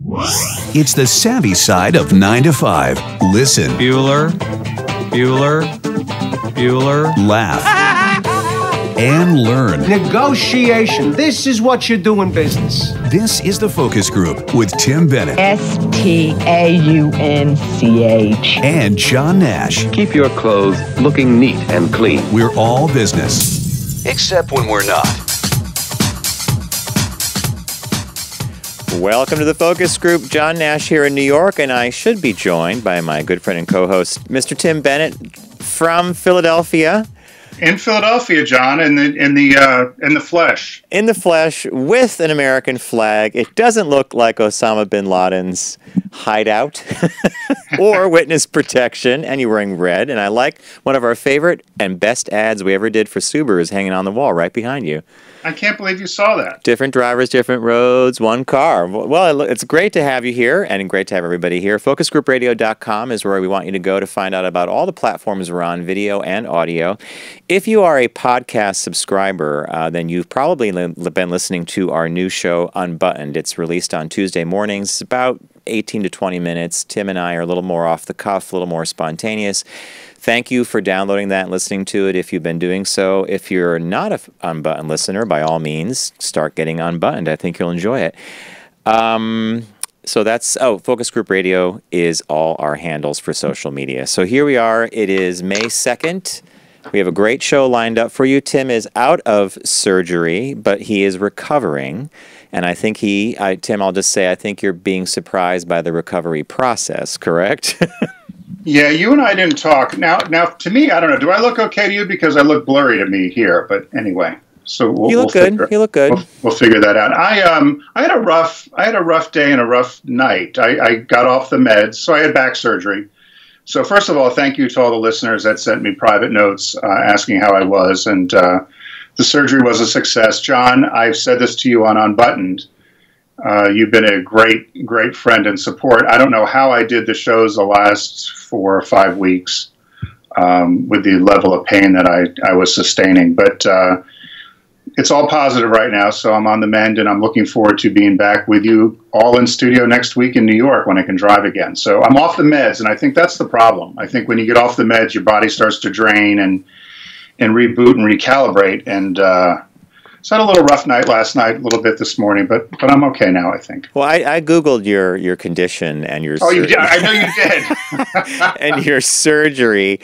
It's the savvy side of 9 to 5. Listen. Bueller. Laugh. And learn. Negotiation. This is what you do in business. This is the Focus Group with Tim Bennett. Staunch. And John Nash. Keep your clothes looking neat and clean. We're all business. Except when we're not. Welcome to the Focus Group. John Nash here in New York, and I should be joined by my good friend and co-host, Mr. Tim Bennett from Philadelphia. In Philadelphia, John, in the flesh. In the flesh, with an American flag. It doesn't look like Osama bin Laden's hideout or witness protection, and you're wearing red. And I like one of our favorite and best ads we ever did for Subaru is hanging on the wall right behind you. I can't believe you saw that. Different drivers, different roads, one car. Well, it's great to have you here and great to have everybody here. FocusGroupRadio.com is where we want you to go to find out about all the platforms we're on, video and audio. If you are a podcast subscriber, then you've probably been listening to our new show, Unbuttoned. It's released on Tuesday mornings. It's about 18 to 20 minutes. Tim and I are a little more off the cuff, a little more spontaneous. Thank you for downloading that and listening to it if you've been doing so. If you're not an Unbuttoned listener, by all means, start getting Unbuttoned. I think you'll enjoy it. So that's, Focus Group Radio is all our handles for social media. So here we are. It is May 2nd. We have a great show lined up for you. Tim is out of surgery, but he is recovering. And I think Tim, I'll just say, I think you're being surprised by the recovery process, correct? Yeah, you and I didn't talk. Now, to me, I don't know. Do I look okay to you? Because I look blurry to me here. But anyway, so you look good. You look good. We'll figure that out. I had a rough day and a rough night. I got off the meds, so I had back surgery. So first of all, thank you to all the listeners that sent me private notes asking how I was, and the surgery was a success. John, I've said this to you on Unbuttoned. You've been a great friend and support. I don't know how I did the shows the last 4 or 5 weeks with the level of pain that I was sustaining. But it's all positive right now, so I'm on the mend, and I'm looking forward to being back with you all in studio next week in New York when I can drive again. So I'm off the meds, and I think that's the problem. I think when you get off the meds, your body starts to drain and reboot and recalibrate, and so I had a little rough night last night, a little bit this morning, but I'm okay now, I think. Well, I Googled your condition and your you did? I know you did. and your surgery,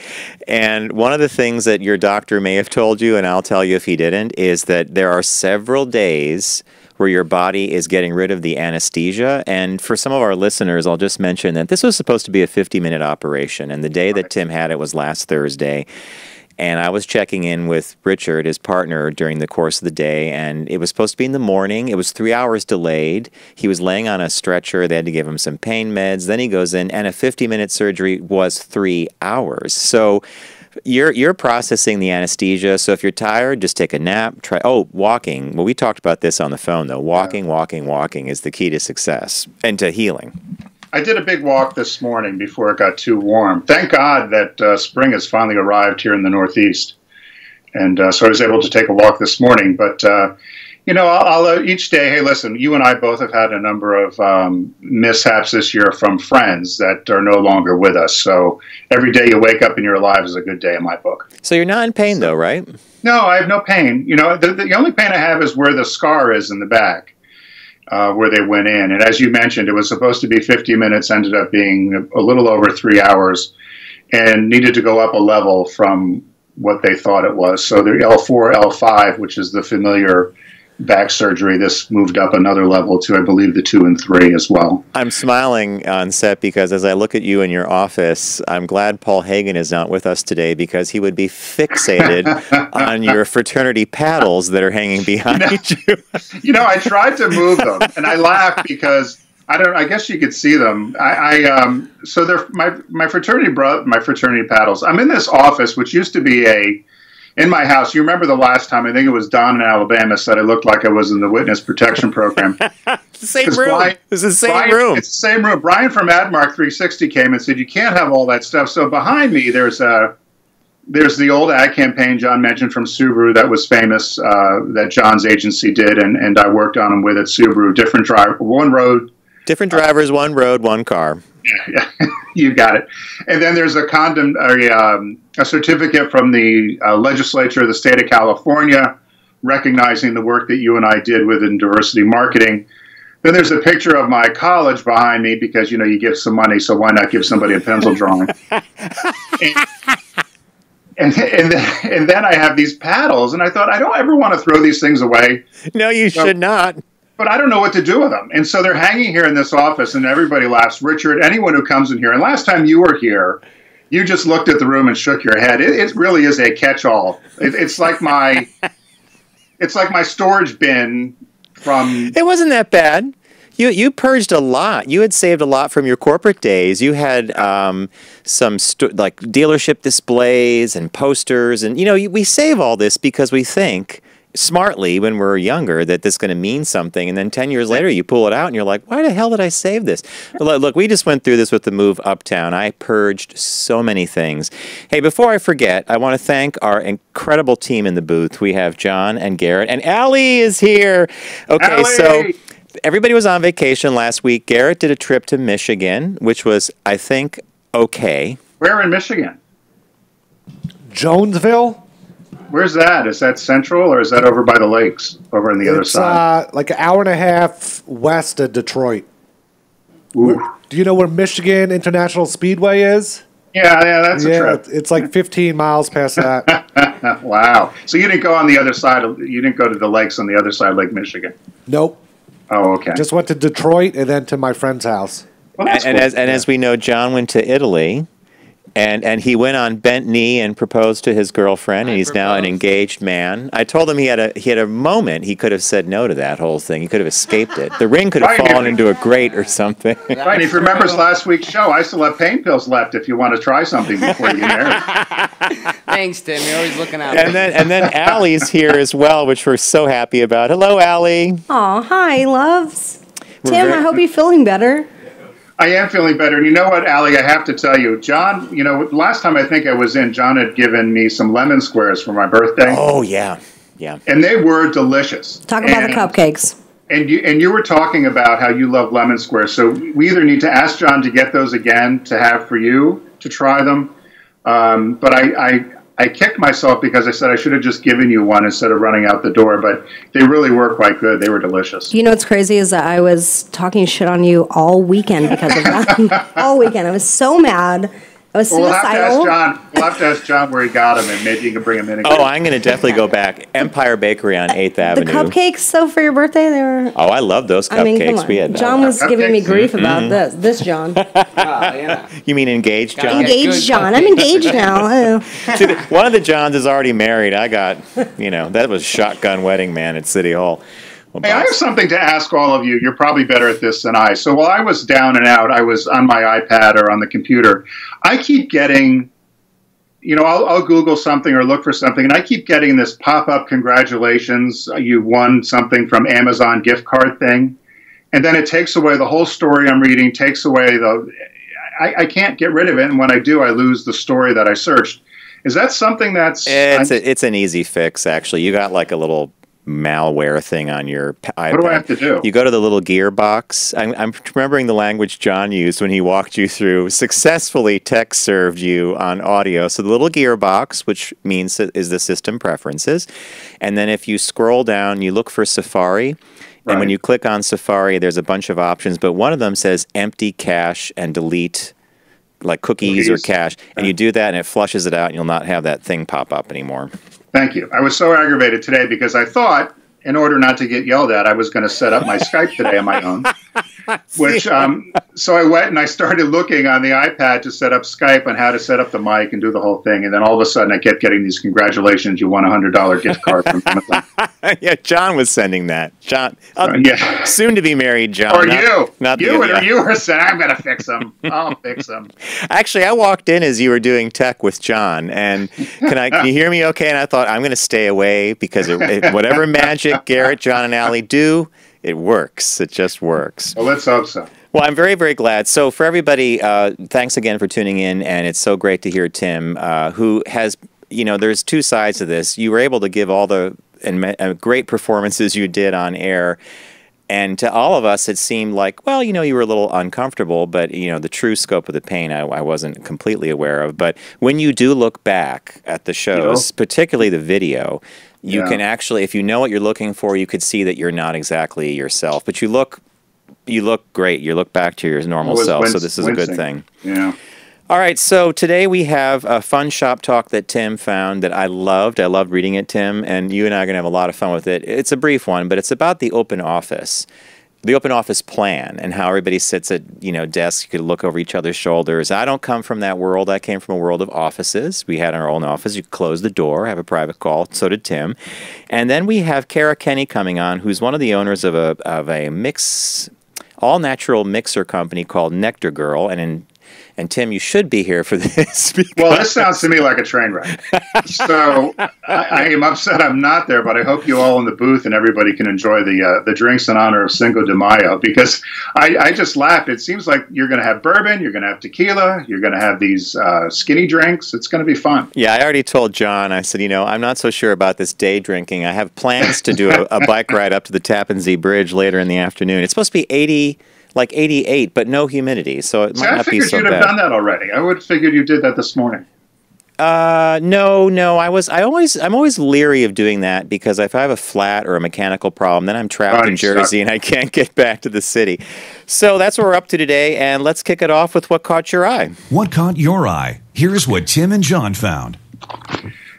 and one of the things that your doctor may have told you, and I'll tell you if he didn't, is that there are several days where your body is getting rid of the anesthesia. And for some of our listeners, I'll just mention that this was supposed to be a 50-minute operation, and the day that Tim had it was last Thursday. And I was checking in with Richard, his partner, during the course of the day, and it was supposed to be in the morning. It was 3 hours delayed. He was laying on a stretcher. They had to give him some pain meds. Then he goes in, and a 50-minute surgery was 3 hours. So you're processing the anesthesia. So if you're tired, just take a nap. Try walking. Well, we talked about this on the phone, though. Walking is the key to success and to healing. I did a big walk this morning before it got too warm. Thank God that spring has finally arrived here in the Northeast. And so I was able to take a walk this morning. But, I'll each day, hey, listen, you and I both have had a number of mishaps this year from friends that are no longer with us. So every day you wake up and you're alive is a good day in my book. So you're not in pain, though, right? No, I have no pain. The only pain I have is where the scar is in the back. Where they went in. And as you mentioned, it was supposed to be 50 minutes, ended up being a little over 3 hours, and needed to go up a level from what they thought it was. So the L4, L5, which is the familiar back surgery, this moved up another level to, I believe, the 2 and 3 as well. I'm smiling on set because as I look at you in your office, I'm glad Paul Hagen is not with us today because he would be fixated on your fraternity paddles that are hanging behind you. I tried to move them, and I laughed because I guess you could see them. So they're my fraternity paddles. I'm in this office, which used to be in my house. You remember the last time, I think it was Don in Alabama, said I looked like I was in the witness protection program. It's the same room. It's the same room. It's the same room. Brian from AdMark 360 came and said, you can't have all that stuff. So behind me, there's the old ad campaign John mentioned from Subaru that was famous, that John's agency did, and I worked on them with at Subaru. Different driver, one road Different drivers, one road, one car. Yeah, you got it. And then there's a certificate from the legislature of the state of California recognizing the work that you and I did within diversity marketing. Then there's a picture of my college behind me because, you give some money, so why not give somebody a pencil drawing? And then I have these paddles, and I thought, I don't ever want to throw these things away. No, you should not. But I don't know what to do with them. And so they're hanging here in this office, and everybody laughs. Richard, anyone who comes in here, and last time you were here, you just looked at the room and shook your head. It really is a catch-all. It's like my storage bin from... It wasn't that bad. You purged a lot. You had saved a lot from your corporate days. You had some like dealership displays and posters, and we save all this because we think smartly when we're younger that this is going to mean something, and then 10 years later you pull it out and you're like, why the hell did I save this? Look, we just went through this with the move uptown. I purged so many things. Hey, before I forget, I want to thank our incredible team in the booth. We have John and Garrett, and Allie is here. Okay, Allie! So everybody was on vacation last week. Garrett did a trip to Michigan, which was, I think, okay. Where in Michigan? Jonesville? Where's that? Is that central, or is that over by the lakes, over on the other side? Like an hour and a half west of Detroit. Ooh. Do you know where Michigan International Speedway is? Yeah, that's a trip. It's like 15 miles past that. Wow. So you didn't go on the other side you didn't go to the lakes on the other side of Lake Michigan? Nope. Oh, okay. Just went to Detroit and then to my friend's house. Well, that's cool. As we know, John went to Italy, and he went on bent knee and proposed to his girlfriend, and he's now an engaged man. I told him he had a moment. He could have said no to that whole thing. He could have escaped it. The ring could have fallen into a grate or something. Right. If you remember last week's show, I still have pain pills left if you want to try something before you get married. Thanks, Tim. You're always looking out. And then Allie's here as well, which we're so happy about. Hello, Allie. Oh, hi, loves. Tim, I hope you're feeling better. I am feeling better. And you know what, Allie, I have to tell you, John, last time I think I was in, John had given me some lemon squares for my birthday. Oh, yeah. Yeah. And they were delicious. Talk about the cupcakes. And you were talking about how you love lemon squares. So we either need to ask John to get those again to have for you to try them. But I kicked myself because I said I should have just given you one instead of running out the door. But they really were quite good. They were delicious. You know what's crazy is that I was talking shit on you all weekend because of that. All weekend. I was so mad. I was suicidal. We'll have to ask John where he got them, and maybe you can bring them in again. Oh, I'm going to definitely go back. Empire Bakery on 8th Avenue. The cupcakes, though, for your birthday, they were... Oh, I love those cupcakes. I mean, come on. John was giving me grief about this. This John. Yeah. You mean engaged John? Engaged John. I'm engaged now. See, one of the Johns is already married. I got, that was shotgun wedding, man, at City Hall. Well, hey, I have something to ask all of you. You're probably better at this than I. So while I was down and out, I was on my iPad or on the computer. I keep getting, I'll Google something or look for something, and I keep getting this pop-up congratulations, you won something from Amazon gift card thing. And then it takes away the whole story I'm reading, takes away I can't get rid of it. And when I do, I lose the story that I searched. Is that something that's... It's an easy fix, actually. You got like a little malware thing on your iPad. What do I have to do? You go to the little gear box. I'm remembering the language John used when he walked you through, successfully text served you on audio. So the little gear box, which means is the system preferences. And then if you scroll down, you look for Safari. And when you click on Safari, there's a bunch of options, but one of them says empty cache and delete like cookies or cache. And you do that and it flushes it out and you'll not have that thing pop up anymore. Thank you. I was so aggravated today because I thought, in order not to get yelled at, I was going to set up my Skype today on my own. So I went and I started looking on the iPad to set up Skype on how to set up the mic and do the whole thing. And then all of a sudden I kept getting these congratulations, you won a $100 gift card from Amazon. Yeah, John was sending that. John, soon to be married, John. Or you were saying, I'm going to fix them. I'll fix them. Actually, I walked in as you were doing tech with John, and can you hear me okay? And I thought, I'm going to stay away because whatever magic Garrett, John, and Allie do, it works. It just works. Well, let's hope so. Well, I'm very, very glad. So for everybody, thanks again for tuning in, and it's so great to hear Tim, who has, there's two sides to this. You were able to give all the great performances you did on air, And to all of us, it seemed like, well, you were a little uncomfortable, but, the true scope of the pain I wasn't completely aware of. But when you do look back at the shows, particularly the video, you can actually, if you know what you're looking for, you could see that you're not exactly yourself. But you look great. You look back to your normal self, so this is a good thing. Yeah. All right, so today we have a fun shop talk that Tim found that I loved. I loved reading it, Tim, and you and I are going to have a lot of fun with it. It's a brief one, but it's about the open office plan, and how everybody sits at, desks. You could look over each other's shoulders. I don't come from that world. I came from a world of offices. We had our own office. You could close the door, have a private call. So did Tim. And then we have Kara Kenny coming on, who's one of the owners of a all-natural mixer company called Nectar Girl, and Tim, you should be here for this. Well, this sounds to me like a train wreck. So I am upset I'm not there, but I hope you all in the booth and everybody can enjoy the drinks in honor of Cinco de Mayo, because I just laughed. It seems like you're going to have bourbon, you're going to have tequila, you're going to have these skinny drinks. It's going to be fun. Yeah, I already told John, I said, I'm not so sure about this day drinking. I have plans to do a bike ride up to the Tappan Zee Bridge later in the afternoon. It's supposed to be 88, but no humidity, so it might not be so bad. I figured you'd have done that already. I would have figured you did that this morning. No. I'm always leery of doing that, because if I have a flat or a mechanical problem, then I'm trapped in Jersey and I can't get back to the city. So that's what we're up to today, and let's kick it off with what caught your eye. What caught your eye? Here's what Tim and John found.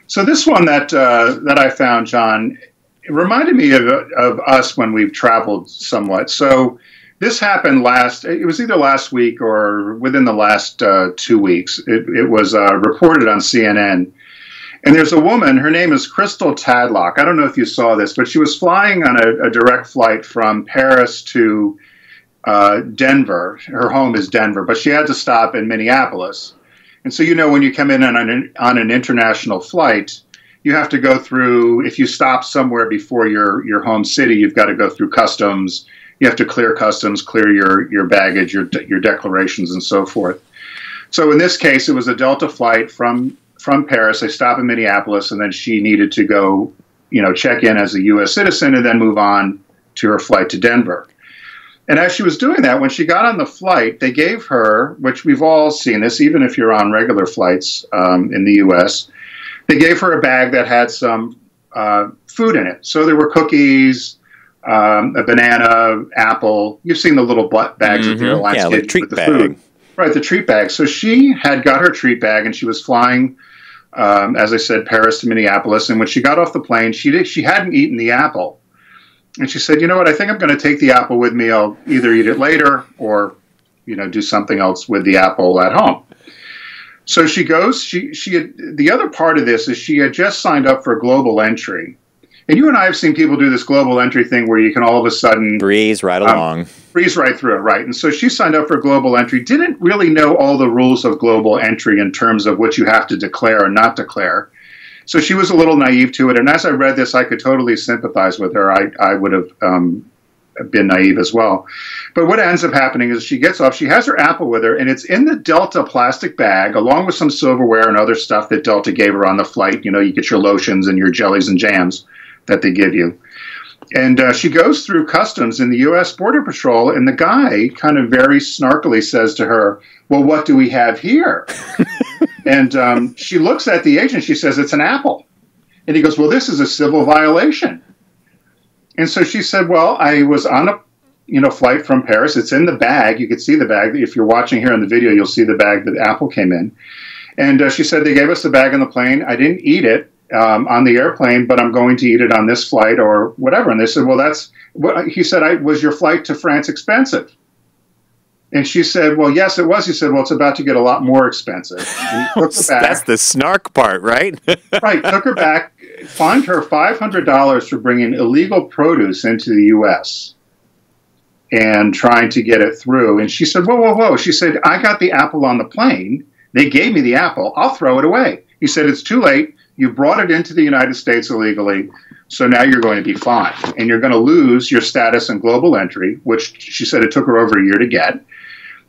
So this one that I found, John, it reminded me of us when we've traveled somewhat. So this happened it was either last week or within the last 2 weeks. It was reported on CNN. And there's a woman, her name is Crystal Tadlock. I don't know if you saw this, but she was flying on a direct flight from Paris to Denver. Her home is Denver, but she had to stop in Minneapolis. And so, when you come in on an international flight, you have to go through, if you stop somewhere before your home city, you've got to go through customs. You have to clear customs, clear your baggage, your declarations, and so forth. So in this case, it was a Delta flight from Paris. They stop in Minneapolis, and then she needed to go, check in as a U.S. citizen and then move on to her flight to Denver. And as she was doing that, when she got on the flight, they gave her, which we've all seen this, even if you're on regular flights in the U.S., they gave her a bag that had some food in it. So there were cookies, a banana, apple. You've seen the little bags that the airlines give with the food. Right, the treat bag. So she had got her treat bag, and she was flying, as I said, Paris to Minneapolis. And when she got off the plane, she hadn't eaten the apple. And she said, you know what, I think I'm going to take the apple with me. I'll either eat it later or, do something else with the apple at home. So she goes, the other part of this is she had just signed up for global entry. And you and I have seen people do this global entry thing where you can all of a sudden breeze right along. Breeze right through it, right. And so she signed up for global entry, didn't really know all the rules of global entry in terms of what you have to declare or not declare. So she was a little naive to it. And as I read this, I could totally sympathize with her. I would have been naive as well. But what ends up happening is she gets off, she has her apple with her, and it's in the Delta plastic bag, along with some silverware and other stuff that Delta gave her on the flight. You get your lotions and your jellies and jams that they give you. And she goes through customs in the U.S. Border Patrol, and the guy kind of very snarkily says to her, well, what do we have here? And she looks at the agent. She says, it's an apple. And he goes, well, this is a civil violation. And so she said, well, I was on a flight from Paris. It's in the bag. You could see the bag. If you're watching here in the video, you'll see the bag that the apple came in. And she said, they gave us the bag on the plane. I didn't eat it on the airplane, but I'm going to eat it on this flight or whatever. And they said, well, he said, was your flight to France expensive? And she said, well, yes, it was. He said, well, it's about to get a lot more expensive. And he took her back. That's the snark part, right? Right. Took her back, fined her $500 for bringing illegal produce into the U.S. and trying to get it through. And she said, whoa. She said, I got the apple on the plane. They gave me the apple. I'll throw it away. He said, it's too late. You brought it into the United States illegally, so now you're going to be fined. And you're going to lose your status in global entry, which she said it took her over a year to get.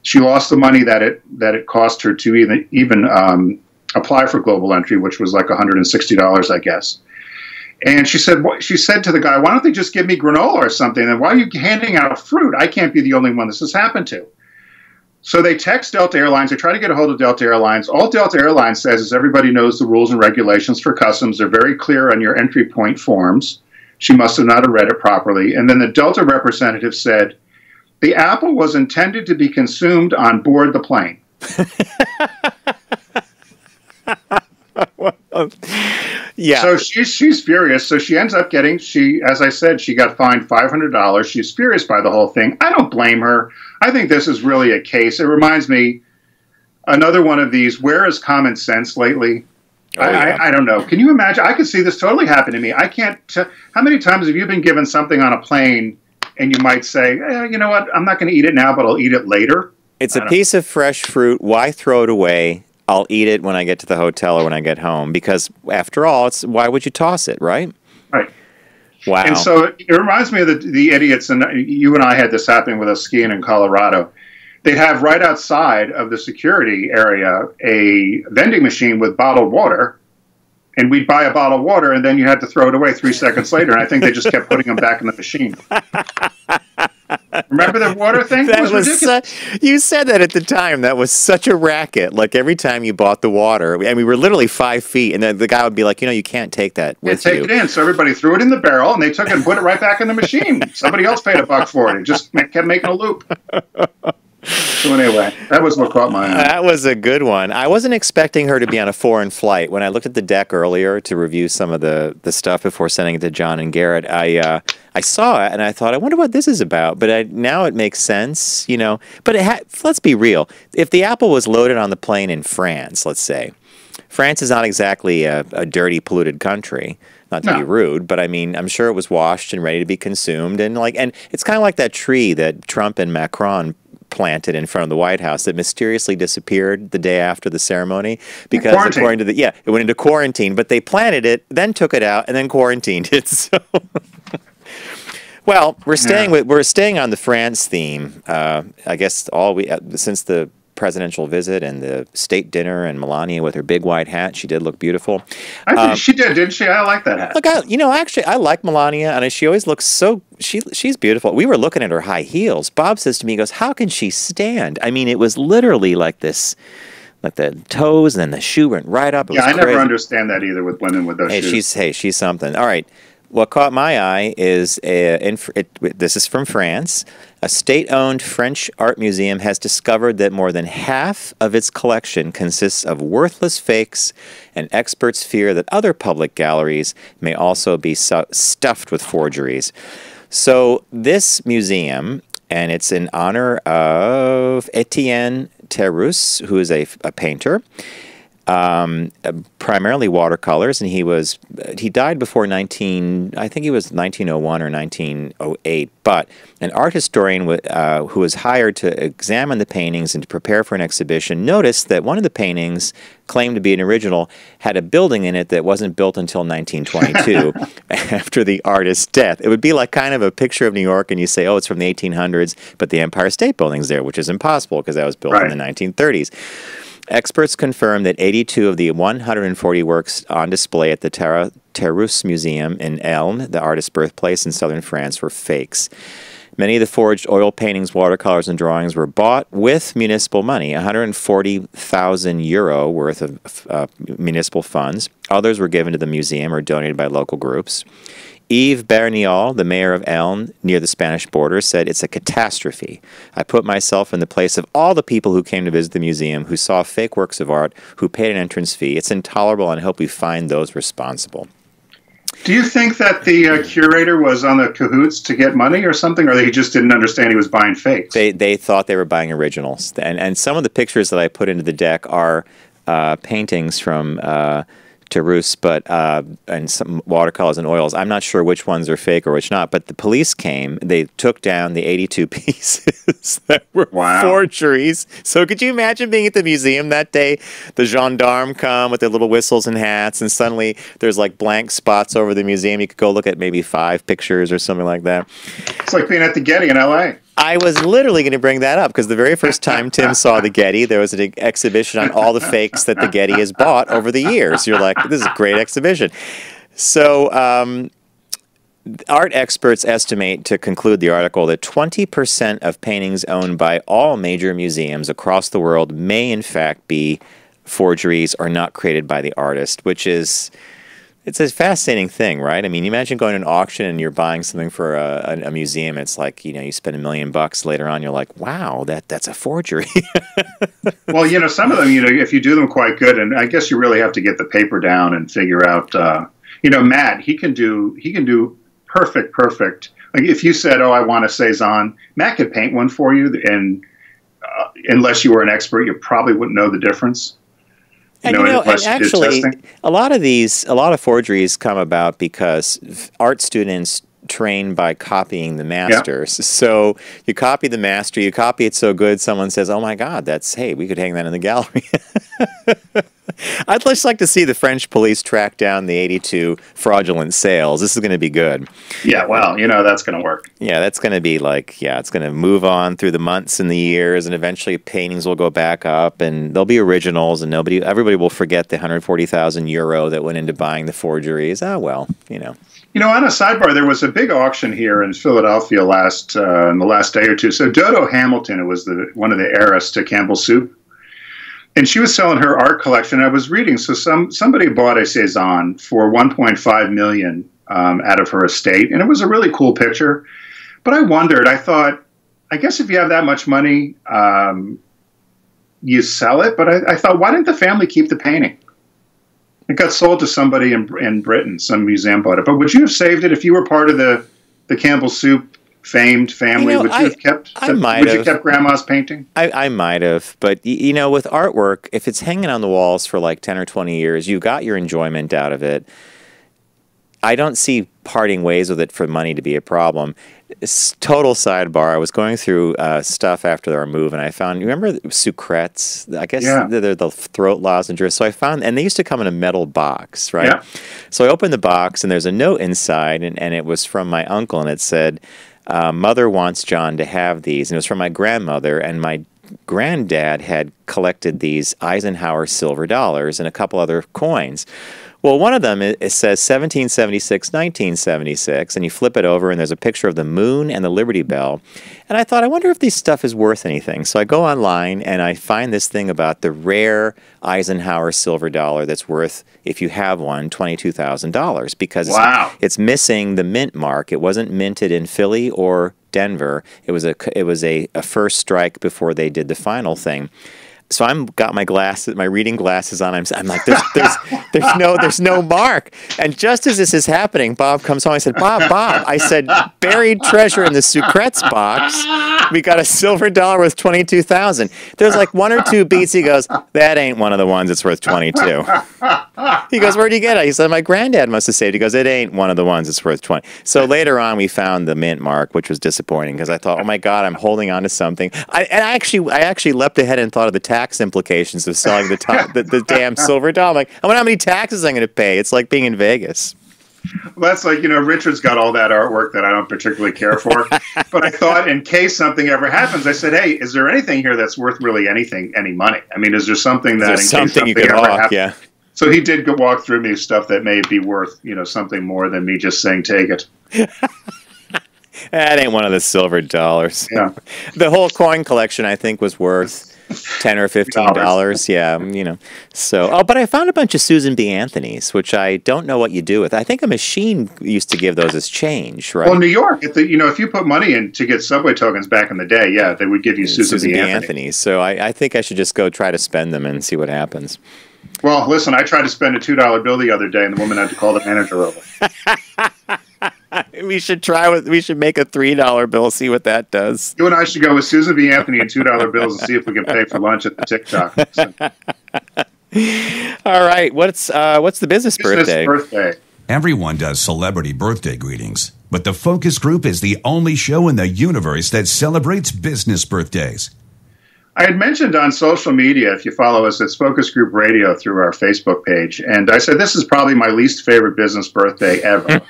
She lost the money that it cost her to even apply for global entry, which was like $160, I guess. And she said to the guy, "Why don't they just give me granola or something? And why are you handing out fruit? I can't be the only one this has happened to." So they text Delta Airlines. They try to get a hold of Delta Airlines. All Delta Airlines says is everybody knows the rules and regulations for customs. They're very clear on your entry point forms. She must have not read it properly. And then the Delta representative said, "The apple was intended to be consumed on board the plane." Yeah. So she's furious. So she ends up getting, as I said, she got fined $500. She's furious by the whole thing. I don't blame her. I think this is really a case. It reminds me, another one of these, where is common sense lately? I don't know. Can you imagine? I could see this totally happen to me. I can't. How many times have you been given something on a plane and you might say, you know what, I'm not going to eat it now, but I'll eat it later? It's a piece of fresh fruit. Why throw it away? I'll eat it when I get to the hotel or when I get home, because after all, why would you toss it, right? Right. Wow. And so it reminds me of the idiots, and you and I had this happening with us skiing in Colorado. They'd have right outside of the security area a vending machine with bottled water, and we'd buy a bottle of water, and then you had to throw it away 3 seconds later, and I think they just kept putting them back in the machine. Remember the water thing? That was ridiculous. You said that at the time. That was such a racket. Like every time you bought the water, and we were literally 5 feet, and then the guy would be like, you can't take that with you. Take it in. So everybody threw it in the barrel, and they took it and put it right back in the machine. Somebody else paid $1 for it. It just kept making a loop. So anyway, that was what caught my eye. That was a good one. I wasn't expecting her to be on a foreign flight. When I looked at the deck earlier to review some of the stuff before sending it to John and Garrett, I saw it and I thought, I wonder what this is about. But now it makes sense, But let's be real. If the apple was loaded on the plane in France, let's say, France is not exactly a dirty, polluted country. Not to be rude, but I mean, I'm sure it was washed and ready to be consumed. And it's kind of like that tree that Trump and Macron planted in front of the White House that mysteriously disappeared the day after the ceremony because according to it went into quarantine, but they planted it, then took it out, and then quarantined it. So well, we're staying on the France theme. I guess since the presidential visit and the state dinner and Melania with her big white hat, she did look beautiful. I think she did, didn't she? I like that hat. Look, actually, I like Melania, and she always looks so. She's beautiful. We were looking at her high heels. Bob says to me, he goes, "How can she stand?" I mean, it was literally like this, like the toes and then the shoe went right up. I never understand that either with women with those shoes. She's something. All right. What caught my eye is, this is from France, a state-owned French art museum has discovered that more than half of its collection consists of worthless fakes, and experts fear that other public galleries may also be stuffed with forgeries. So this museum, and it's in honor of Etienne Terrousse, who is a painter, primarily watercolors, and he died before I think he was 1901 or 1908, but an art historian who was hired to examine the paintings and to prepare for an exhibition noticed that one of the paintings, claimed to be an original, had a building in it that wasn't built until 1922 after the artist's death. It would be like kind of a picture of New York and you say, oh, it's from the 1800s, but the Empire State Building's there, which is impossible because that was built in the 1930s. Experts confirmed that 82 of the 140 works on display at the Terrousse Museum in Elne, the artist's birthplace in southern France, were fakes. Many of the forged oil paintings, watercolors, and drawings were bought with municipal money, 140,000 euro worth of municipal funds. Others were given to the museum or donated by local groups. Yves Berniol, the mayor of Elne, near the Spanish border, said, "It's a catastrophe. I put myself in the place of all the people who came to visit the museum, who saw fake works of art, who paid an entrance fee. It's intolerable, and I hope we find those responsible." Do you think that the curator was on the cahoots to get money or something, or he just didn't understand he was buying fakes? They thought they were buying originals. And some of the pictures that I put into the deck are paintings from Terrousse, and some watercolors and oils. I'm not sure which ones are fake or which not, but the police came. They took down the 82 pieces that were forgeries. So could you imagine being at the museum that day? The gendarme come with their little whistles and hats, and suddenly there's like blank spots over the museum. You could go look at maybe 5 pictures or something like that. It's like being at the Getty in L.A. I was literally going to bring that up because the very first time Tim saw the Getty, there was an exhibition on all the fakes that the Getty has bought over the years. You're like, this is a great exhibition. So, art experts estimate, to conclude the article, that 20% of paintings owned by all major museums across the world may in fact be forgeries or not created by the artist, which is, it's a fascinating thing, right? I mean, you imagine going to an auction and you're buying something for a museum. It's like, you spend $1 million later on, you're like, wow, that's a forgery. Well, some of them, if you do them quite good, and I guess you really have to get the paper down and figure out, Matt, he can do perfect. Like if you said, oh, I want a Cezanne, Matt could paint one for you, and unless you were an expert, you probably wouldn't know the difference. And actually, a lot of forgeries come about because art students train by copying the masters. Yeah. So you copy the master, you copy it so good, someone says, oh my God, we could hang that in the gallery. I'd just like to see the French police track down the 82 fraudulent sales. This is going to be good. Yeah, well, that's going to work. Yeah, that's going to be it's going to move on through the months and the years, and eventually paintings will go back up, and there'll be originals, and everybody will forget the €140,000 that went into buying the forgeries. On a sidebar, there was a big auction here in Philadelphia in the last day or two. So Dodo Hamilton, it was one of the heiress to Campbell Soup. And she was selling her art collection. I was reading, so somebody bought a Cezanne for $1.5 million out of her estate, and it was a really cool picture. But I thought, I guess if you have that much money, you sell it. But I thought, why didn't the family keep the painting? It got sold to somebody in Britain. Some museum bought it. But would you have saved it if you were part of the Campbell Soup famed family? Would you have kept Grandma's painting? I might have, but with artwork, if it's hanging on the walls for like 10 or 20 years, you got your enjoyment out of it. I don't see parting ways with it for money to be a problem. Total sidebar, I was going through stuff after our move, and I found, you remember sucrets? I guess they're the throat lozenges. So I found, and they used to come in a metal box, right? Yeah. So I opened the box, and there's a note inside, and it was from my uncle, and it said, Mother wants John to have these. And it was from my grandmother, and my granddad had collected these Eisenhower silver dollars and a couple other coins. Well, one of them, it says 1776, 1976, and you flip it over, and there's a picture of the moon and the Liberty Bell. And I thought, I wonder if this stuff is worth anything. So I go online, and I find this thing about the rare Eisenhower silver dollar that's worth, if you have one, $22,000, because it's missing the mint mark. It wasn't minted in Philly or Denver. It was a first strike before they did the final thing. So I'm got my glasses, my reading glasses on. I'm like, there's no mark. And just as this is happening, Bob comes home. I said, Bob. I said, buried treasure in the sucrets box. We got a silver dollar worth $22,000. There's like one or two beats. He goes, that ain't one of the ones that's worth $22,000. He goes, where'd you get it? He said, my granddad must have saved it. He goes, it ain't one of the ones that's worth $20,000. So later on, we found the mint mark, which was disappointing because I thought, oh my God, I'm holding on to something. I actually leapt ahead and thought of the tax implications of selling the damn silver dollar. I'm like, I wonder how many taxes I'm going to pay. It's like being in Vegas. Well, that's like, Richard's got all that artwork that I don't particularly care for. But I thought in case something ever happens, I said, hey, is there anything here that's worth really any money? I mean, is there something that in case something you could ever happens? Yeah. So he did walk through me stuff that may be worth, something more than me just saying, take it. That ain't one of the silver dollars. Yeah. The whole coin collection, I think, was worth $10 or $15. Yeah, So, but I found a bunch of Susan B. Anthony's, which I don't know what you do with. I think a machine used to give those as change, right? Well, New York, if you put money in to get subway tokens back in the day, they would give you Susan B. Anthony's. So I think I should just go try to spend them and see what happens. Well, listen, I tried to spend a $2 bill the other day, and the woman had to call the manager over. We should make a $3 bill, see what that does. You and I should go with Susan B. Anthony and $2 bills and see if we can pay for lunch at the TikTok. So. All right, what's the business birthday? Everyone does celebrity birthday greetings, but the Focus Group is the only show in the universe that celebrates business birthdays. I had mentioned on social media, if you follow us, it's Focus Group Radio through our Facebook page, and I said this is probably my least favorite business birthday ever.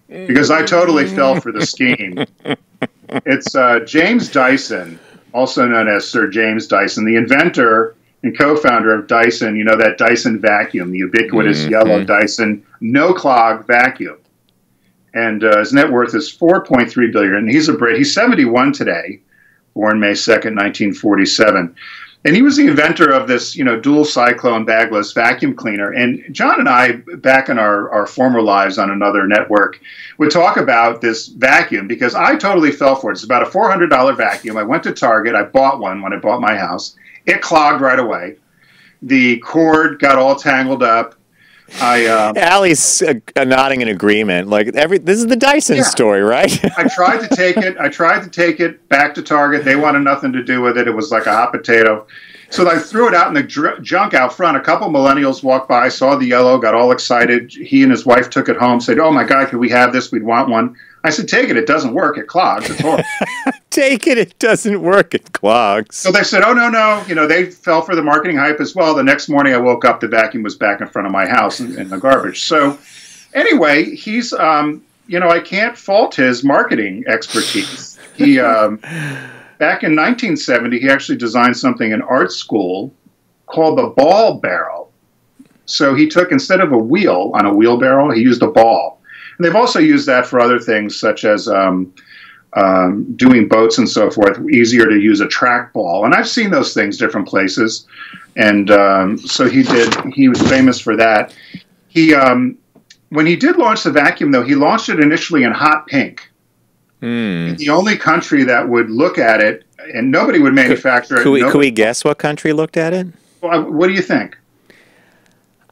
Because I totally fell for the scheme. It's James Dyson, also known as Sir James Dyson, the inventor and co-founder of Dyson. You know, that Dyson vacuum, the ubiquitous yellow Dyson no clog vacuum. And his net worth is $4.3 billion. And he's a Brit. He's 71 today, born May 2nd, 1947. And he was the inventor of this, dual cyclone bagless vacuum cleaner. And John and I, back in our former lives on another network, would talk about this vacuum because I totally fell for it. It's about a $400 vacuum. I went to Target. I bought one when I bought my house. It clogged right away. The cord got all tangled up. Allie's nodding in agreement. This is the Dyson story, right? I tried to take it back to Target. They wanted nothing to do with it. It was like a hot potato. So I threw it out in the junk out front. A couple millennials walked by, saw the yellow, got all excited. He and his wife took it home, said, "Oh my God, can we have this? We'd want one." I said, "Take it. It doesn't work. It clogs. It's horrible." Take it. It doesn't work. It clogs. So they said, "Oh, no." They fell for the marketing hype as well. The next morning I woke up, the vacuum was back in front of my house in the garbage. So anyway, he's, I can't fault his marketing expertise. He, back in 1970, he actually designed something in art school called the ball barrel. So he took, instead of a wheel on a wheelbarrow, he used a ball. And they've also used that for other things, such as doing boats and so forth, easier to use a trackball. And I've seen those things different places. And so he was famous for that. When he did launch the vacuum, though, he launched it initially in hot pink. The only country that would look at it, and nobody would manufacture it. Could we guess what country looked at it? Well, what do you think?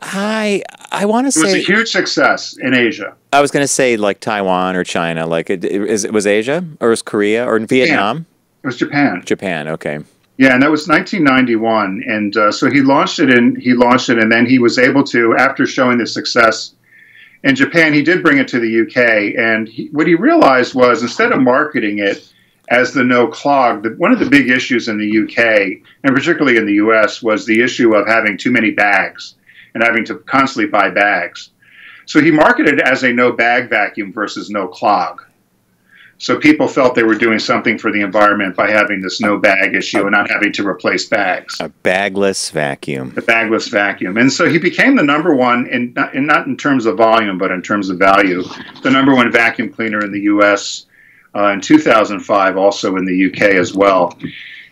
I want to say it was a huge success in Asia. I was going to say like Taiwan or China. Like it was Asia or was Korea or Vietnam? It was Japan. Japan. Okay. Yeah, and that was 1991, and so he launched it, and then he was able to, after showing the success in Japan, he did bring it to the UK, and what he realized was, instead of marketing it as the no clog, one of the big issues in the UK, and particularly in the US, was the issue of having too many bags and having to constantly buy bags. So he marketed it as a no bag vacuum versus no clog. So people felt they were doing something for the environment by having this no bag issue and not having to replace bags. A bagless vacuum. The bagless vacuum. And so he became the number one, and not in terms of volume, but in terms of value, the number one vacuum cleaner in the U.S. In 2005, also in the U.K. as well.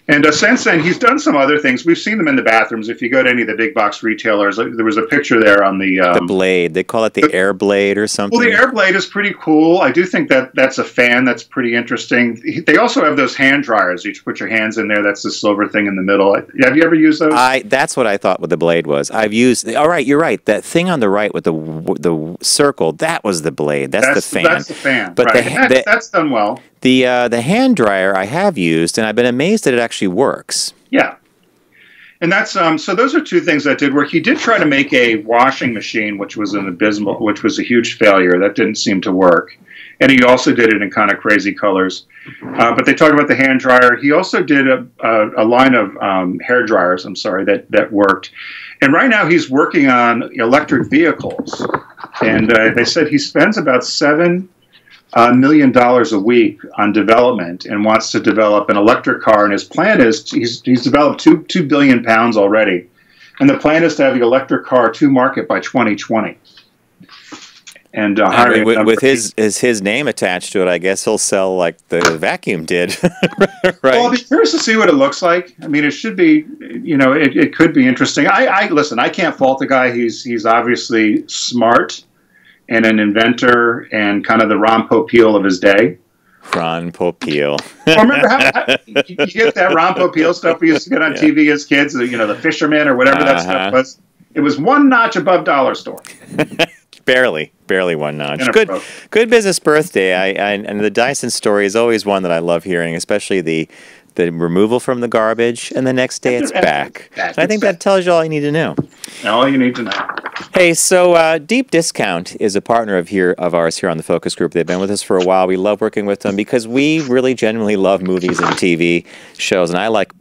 And since then, he's done some other things. We've seen them in the bathrooms. If you go to any of the big box retailers, there was a picture there on the blade. They call it the air blade or something. Well, the air blade is pretty cool. I do think that's a fan. That's pretty interesting. They also have those hand dryers. You put your hands in there. That's the silver thing in the middle. Have you ever used those? That's what I thought what the blade was. I've used. All right, you're right. That thing on the right with the circle, that was the blade. That's the fan. That's the fan. But right. That's done well. The hand dryer I have used, and I've been amazed that it actually works. Yeah. And that's so those are two things that did work. He did try to make a washing machine, which was a huge failure. That didn't seem to work. And he also did it in kind of crazy colors. But they talk about the hand dryer. He also did a line of hair dryers, that worked. And right now he's working on electric vehicles. And they said he spends about $7 million a week on development and wants to develop an electric car. And his plan is he's developed 2 billion pounds already. And the plan is to have the electric car to market by 2020. And with his name attached to it, I guess he'll sell like the vacuum did. Right? Well, I'll be curious to see what it looks like. I mean, it should be, it could be interesting. Listen, I can't fault the guy. He's obviously smart and an inventor and kind of the Ron Popeil of his day. Ron Popeil. Well, remember how you get that Ron Popeil stuff we used to get on TV as kids, the fisherman or whatever that stuff was? It was one notch above Dollar Store. Barely one notch. Good business birthday. And the Dyson story is always one that I love hearing, especially the removal from the garbage, and the next day it's back. I think that tells you all you need to know. All you need to know. Hey, so Deep Discount is a partner of ours here on the Focus Group. They've been with us for a while. We love working with them because we really genuinely love movies and TV shows, and I like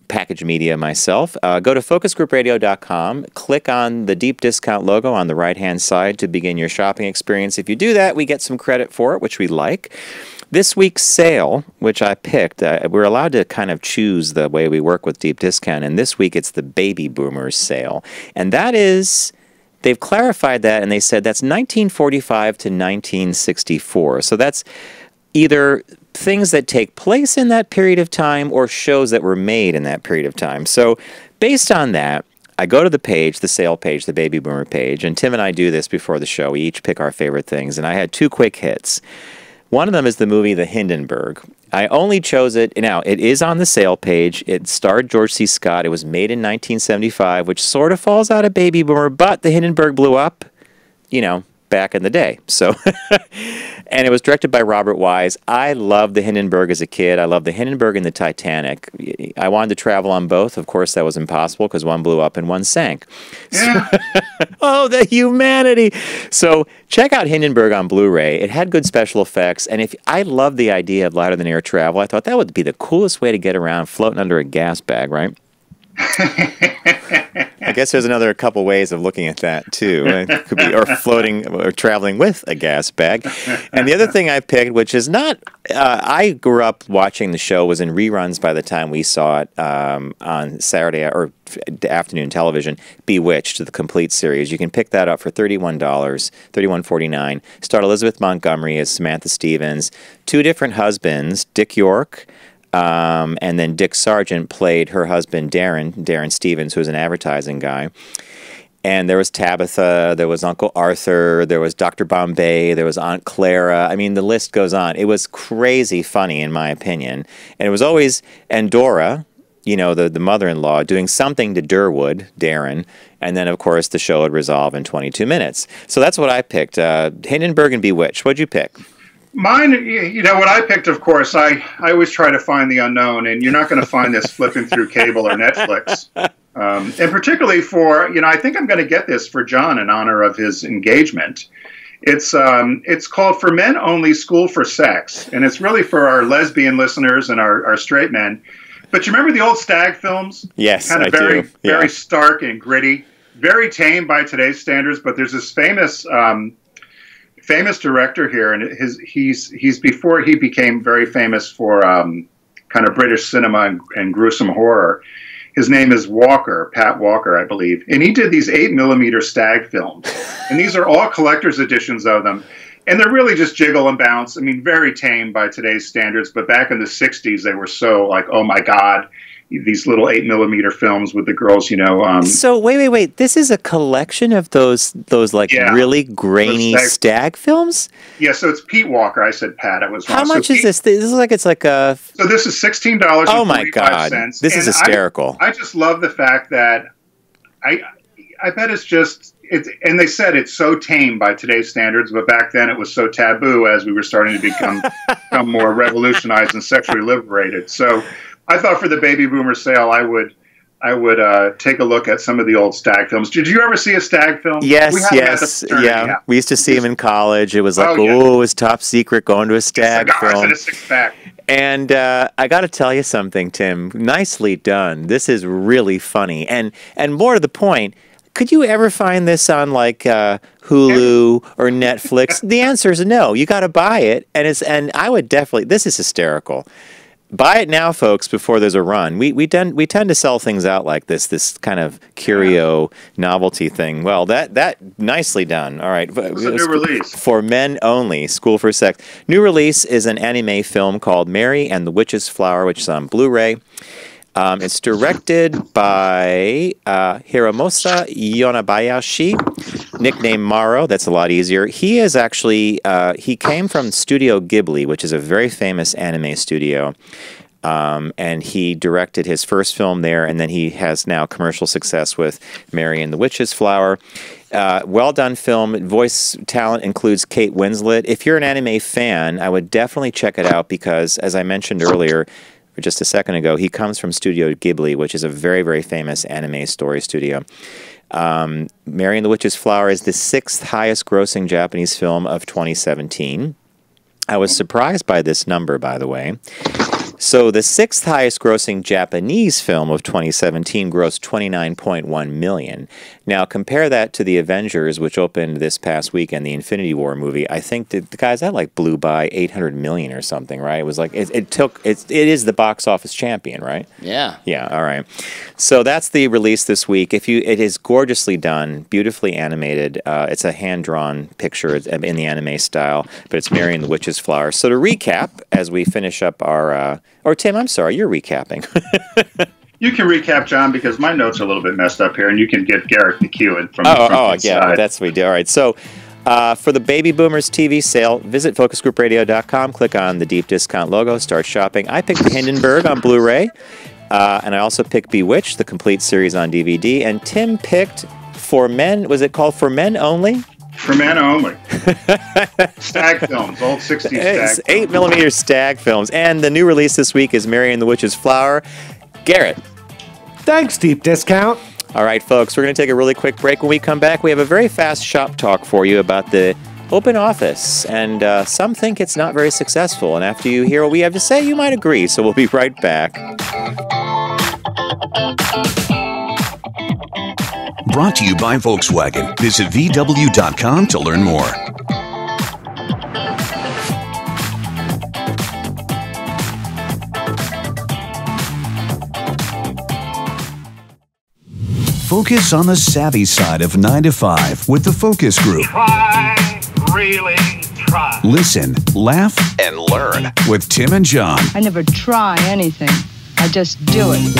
packaged media myself. Go to focusgroupradio.com, click on the Deep Discount logo on the right-hand side to begin your shopping experience. If you do that, we get some credit for it, which we like. This week's sale, which I picked, we're allowed to kind of choose the way we work with deep discount, and this week it's the Baby Boomers sale. And that is, they've clarified that, and they said that's 1945 to 1964. So that's either things that take place in that period of time or shows that were made in that period of time. So based on that, I go to the page, the sale page, the Baby Boomer page, and Tim and I do this before the show. We each pick our favorite things, and I had two quick hits. One of them is the movie The Hindenburg. I only chose it. Now, it is on the sale page. It starred George C. Scott. It was made in 1975, which sort of falls out of Baby Boomer, but The Hindenburg blew up, back in the day. So, and it was directed by Robert Wise. I loved The Hindenburg as a kid. I loved The Hindenburg and the Titanic. I wanted to travel on both. Of course, that was impossible because one blew up and one sank. Yeah. Oh, the humanity. So check out Hindenburg on Blu-ray. It had good special effects. And I love the idea of lighter than air travel. I thought that would be the coolest way to get around floating under a gas bag, right? I guess there's another couple ways of looking at that too. It could be or floating or traveling with a gas bag. And the other thing I picked, which is not, I grew up watching the show, was in reruns by the time we saw it on Saturday or afternoon television. Bewitched, the complete series. You can pick that up for $31, $31.49. Starred Elizabeth Montgomery as Samantha Stevens, two different husbands, Dick York. And then Dick Sargent played her husband, Darren Stevens, who was an advertising guy. And there was Tabitha, there was Uncle Arthur, there was Dr. Bombay, there was Aunt Clara. I mean, the list goes on. It was crazy funny, in my opinion. And it was always Dora, the mother-in-law, doing something to Durwood, Darren. And then, of course, the show would resolve in 22 minutes. So that's what I picked. Hindenburg and Bewitched. What'd you pick? Mine, what I picked, of course, I always try to find the unknown, and you're not going to find this flipping through cable or Netflix. And particularly for, I think I'm going to get this for John in honor of his engagement. It's called For Men Only, School for Sex, and it's really for our lesbian listeners and our straight men. But you remember the old Stag films? Yes, kind of I very, do. Yeah. very stark and gritty, very tame by today's standards, but there's this famous director here, and he's before he became very famous for kind of British cinema and gruesome horror. His name is Pat Walker, I believe, and he did these 8mm Stag films, and these are all collector's editions of them, and they're really just jiggle and bounce. I mean, very tame by today's standards, but back in the '60s, they were so like, oh my God. These little 8mm films with the girls, So wait. This is a collection of those really grainy Stag films? Yeah, so it's Pete Walker. I said Pat. I was wrong. How much is this? This is like it's like a. So this is $16. Oh my God! This is hysterical. I just love the fact that I bet it's just and they said it's so tame by today's standards, but back then it was so taboo as we were starting to become more revolutionized and sexually liberated. So. I thought for the Baby Boomer sale, I would take a look at some of the old Stag films. Did you ever see a Stag film? Yes. Yeah. We used to see them in college. It was like, it was top secret going to a Stag film. And a six-pack. And I got to tell you something, Tim. Nicely done. This is really funny. And more to the point, could you ever find this on like Hulu or Netflix? The answer is no. You got to buy it. And I would definitely, this is hysterical. Buy it now, folks, before there's a run. We tend to sell things out like this kind of curio novelty thing. Well, that nicely done. All right. It's a new release. For Men Only, School for Sex. New release is an anime film called Mary and the Witch's Flower, which is on Blu-ray. It's directed by Hiromusa Yonabayashi, nicknamed Maro. That's a lot easier. He is actually, he came from Studio Ghibli, which is a very famous anime studio. And he directed his first film there, and then he has now commercial success with Mary and the Witch's Flower. Well done film. Voice talent includes Kate Winslet. If you're an anime fan, I would definitely check it out because, as I mentioned earlier, just a second ago, he comes from Studio Ghibli, which is a very, very famous anime story studio. Mary and the Witch's Flower is the 6th highest grossing Japanese film of 2017. I was surprised by this number, by the way. So the sixth highest grossing Japanese film of 2017 grossed $29.1 million. Now compare that to The Avengers, which opened this past weekend, the Infinity War movie. I think the guys, that like blew by $800 million or something, right? It was like, it is the box office champion, right? Yeah. Yeah, all right. So that's the release this week. It is gorgeously done, beautifully animated. It's a hand-drawn picture in the anime style, but it's Mary and the Witch's Flower. So to recap, as we finish up our... or Tim, I'm sorry, you're recapping. You can recap, John, because my notes are a little bit messed up here, and you can get Garrett the cue from yeah, well, that's what we do. All right, so for the Baby Boomers TV sale, visit focusgroupradio.com, click on the deep discount logo, start shopping. I picked Hindenburg on Blu-ray, and I also picked Bewitched, the complete series on DVD, and Tim picked For Men, was it called For Men Only? For men only. Stag films, old 60s stag films. 8mm stag films. And the new release this week is Mary and the Witch's Flower. Garrett. Thanks, Deep Discount. All right, folks, we're going to take a really quick break. When we come back, we have a very fast shop talk for you about the open office. And some think it's not very successful. And after you hear what we have to say, you might agree. So we'll be right back. Brought to you by Volkswagen. Visit VW.com to learn more. Focus on the savvy side of 9 to 5 with the Focus Group. Try, really try. Listen, laugh, and learn with Tim and John. I never try anything. I just do it.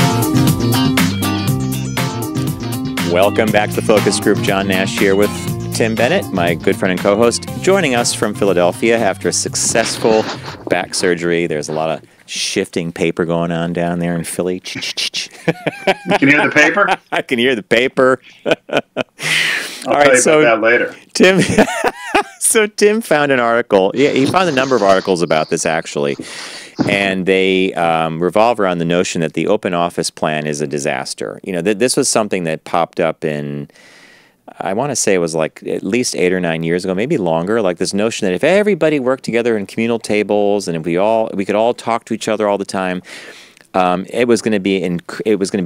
Welcome back to the Focus Group. John Nash here with Tim Bennett, my good friend and co-host, joining us from Philadelphia after a successful back surgery. There's a lot of shifting paper going on down there in Philly. You can hear the paper? I can hear the paper. I'll tell you about that later. Tim found an article. Yeah, he found a number of articles about this, actually. And they revolve around the notion that the open office plan is a disaster. You know, this was something that popped up in, I want to say it was like at least 8 or 9 years ago, maybe longer. Like this notion that if everybody worked together in communal tables and if we could all talk to each other all the time, it was going to be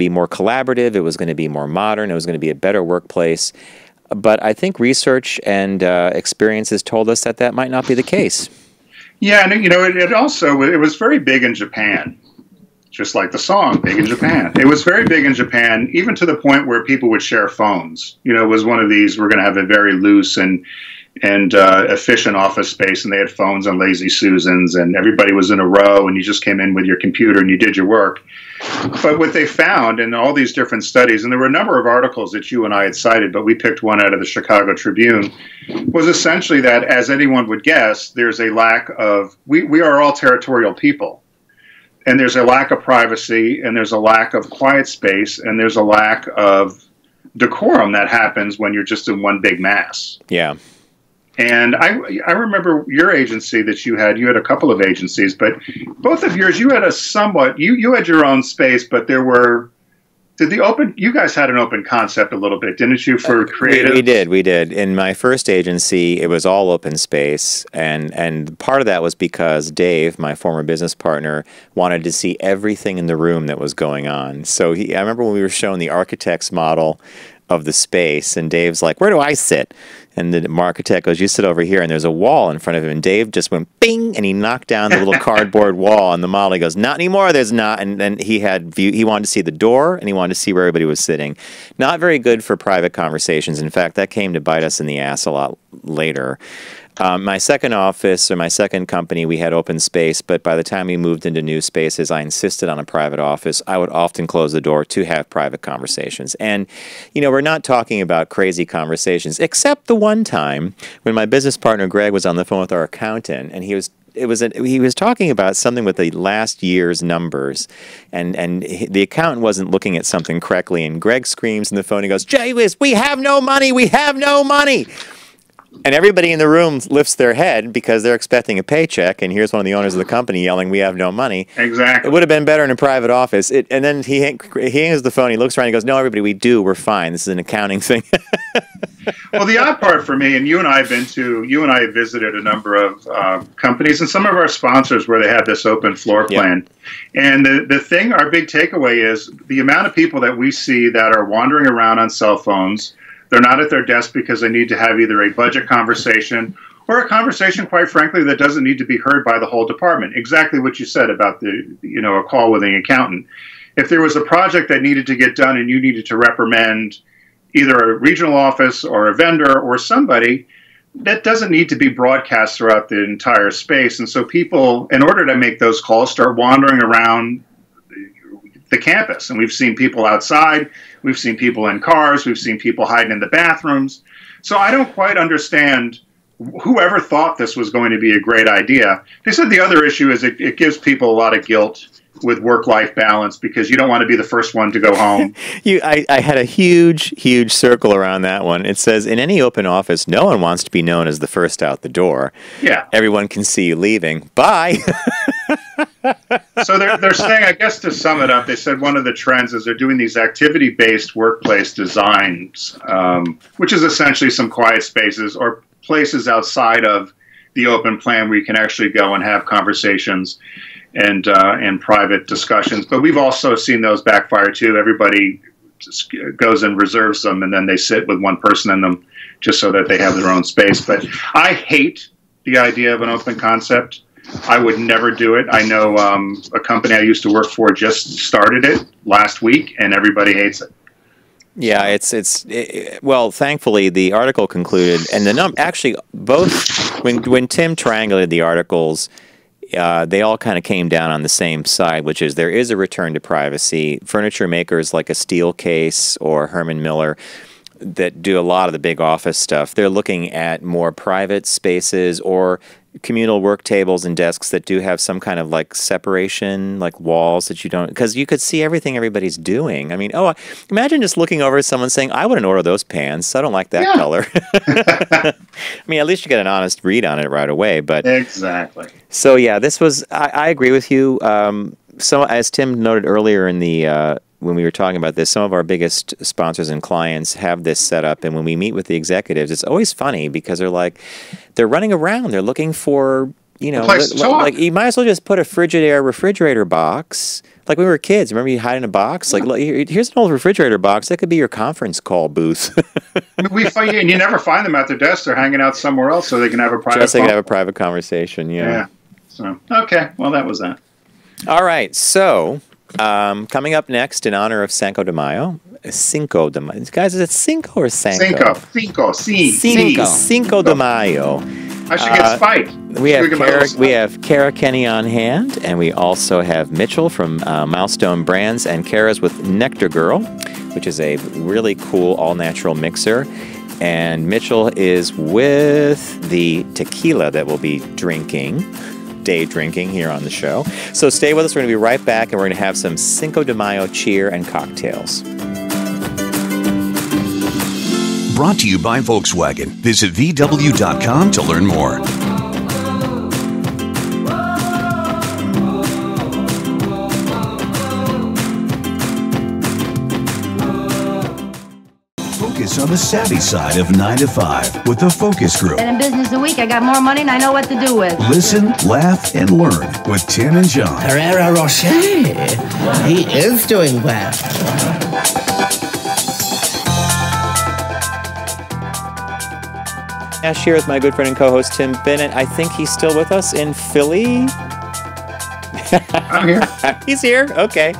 more collaborative. It was going to be more modern. It was going to be a better workplace. But I think research and experiences told us that might not be the case. Yeah, and it was very big in Japan, just like the song, Big in Japan. It was very big in Japan, even to the point where people would share phones. You know, it was one of these, we're going to have a very loose and efficient office space, and they had phones on Lazy Susans, and everybody was in a row, and you just came in with your computer and you did your work. But what they found in all these different studies, and there were a number of articles that you and I had cited, but we picked one out of the Chicago Tribune, was essentially that, as anyone would guess, there's a lack of, we are all territorial people. And there's a lack of privacy, and there's a lack of quiet space, and there's a lack of decorum that happens when you're just in one big mass. Yeah. And I remember your agency that you had a couple of agencies, but both of yours, you had you had your own space, but you guys had an open concept a little bit, didn't you, for creative? We did. In my first agency, it was all open space, and part of that was because Dave, my former business partner, wanted to see everything in the room that was going on. So I remember when we were showing the architect's model of the space, and Dave's like, "Where do I sit?" And the architect goes, "You sit over here," and there's a wall in front of him, and Dave just went bing, and he knocked down the little cardboard wall on the model. He goes, "Not anymore, there's not." And then he wanted to see the door, and he wanted to see where everybody was sitting. Not very good for private conversations. In fact, that came to bite us in the ass a lot later. My second office, or my second company, we had open space, but by the time we moved into new spaces, I insisted on a private office. I would often close the door to have private conversations. And, we're not talking about crazy conversations, except the one time when my business partner, Greg, was on the phone with our accountant, and he was talking about something with the last year's numbers, and the accountant wasn't looking at something correctly, and Greg screams in the phone, he goes, "Jay Whiz, we have no money, we have no money!" And everybody in the room lifts their head because they're expecting a paycheck, and here's one of the owners of the company yelling, "We have no money." Exactly. It would have been better in a private office. And then he hangs the phone, he looks around, he goes, "No, everybody, we do, we're fine. This is an accounting thing." Well, the odd part for me, and you and I have visited a number of companies and some of our sponsors where they have this open floor plan. Yep. And our big takeaway is the amount of people that we see that are wandering around on cell phones. They're not at their desk because they need to have either a budget conversation or a conversation, quite frankly, that doesn't need to be heard by the whole department. Exactly what you said about a call with an accountant. If there was a project that needed to get done and you needed to reprimand either a regional office or a vendor or somebody, that doesn't need to be broadcast throughout the entire space. And so people, in order to make those calls, start wandering around the campus. And we've seen people outside. We've seen people in cars. We've seen people hiding in the bathrooms. So I don't quite understand whoever thought this was going to be a great idea. They said the other issue is it gives people a lot of guilt with work-life balance because you don't want to be the first one to go home. I had a huge circle around that one. It says, in any open office, no one wants to be known as the first out the door. Yeah. Everyone can see you leaving. Bye. So they're saying, I guess to sum it up, they said one of the trends is they're doing these activity-based workplace designs, which is essentially some quiet spaces or places outside of the open plan where you can actually go and have conversations and private discussions. But we've also seen those backfire too. Everybody just goes and reserves them, and then they sit with one person in them just so that they have their own space. But I hate the idea of an open concept. I would never do it. I know a company I used to work for just started it last week, and everybody hates it. Yeah, well, thankfully the article concluded, and actually both when Tim triangulated the articles, they all kind of came down on the same side, which is there is a return to privacy. Furniture makers like a Steelcase or Herman Miller that do a lot of the big office stuff, they're looking at more private spaces or communal work tables and desks that do have some kind of like separation, like walls that you don't, because you could see everything everybody's doing. I mean, imagine just looking over at someone saying, I wouldn't order those pants. I don't like that color. I mean, at least you get an honest read on it right away. But exactly. So yeah, this was, I agree with you. So as Tim noted earlier in the, when we were talking about this, some of our biggest sponsors and clients have this set up, and when we meet with the executives, it's always funny because they're running around, they're looking for, like you might as well just put a Frigidaire refrigerator box. Like when we were kids, remember you hide in a box? Like, here's an old refrigerator box. That could be your conference call booth. We find, and you never find them at their desk. They're hanging out somewhere else so they can have a private. Just so they can have a private conversation. Yeah. So okay, well that was that. All right, so. Coming up next, in honor of Cinco de Mayo. Guys, is it Cinco or Sanco? Cinco de Mayo. I should get spiked. We have Kara Kenny on hand, and we also have Mitchell from Milestone Brands, and Kara's with Nectar Girl, which is a really cool all-natural mixer. And Mitchell is with the tequila that we'll be day drinking here on the show. So stay with us. We're going to be right back, and we're going to have some Cinco de Mayo cheer and cocktails. Brought to you by Volkswagen. Visit VW.com to learn more. Focus on the savvy side of 9 to 5 with the Focus Group. And in business a week, I got more money than I know what to do with. Listen, laugh, and learn with Tim and John. Herrera Rocher. He is doing well. Ash here with my good friend and co-host Tim Bennett. I think he's still with us in Philly. I'm here. He's here. Okay.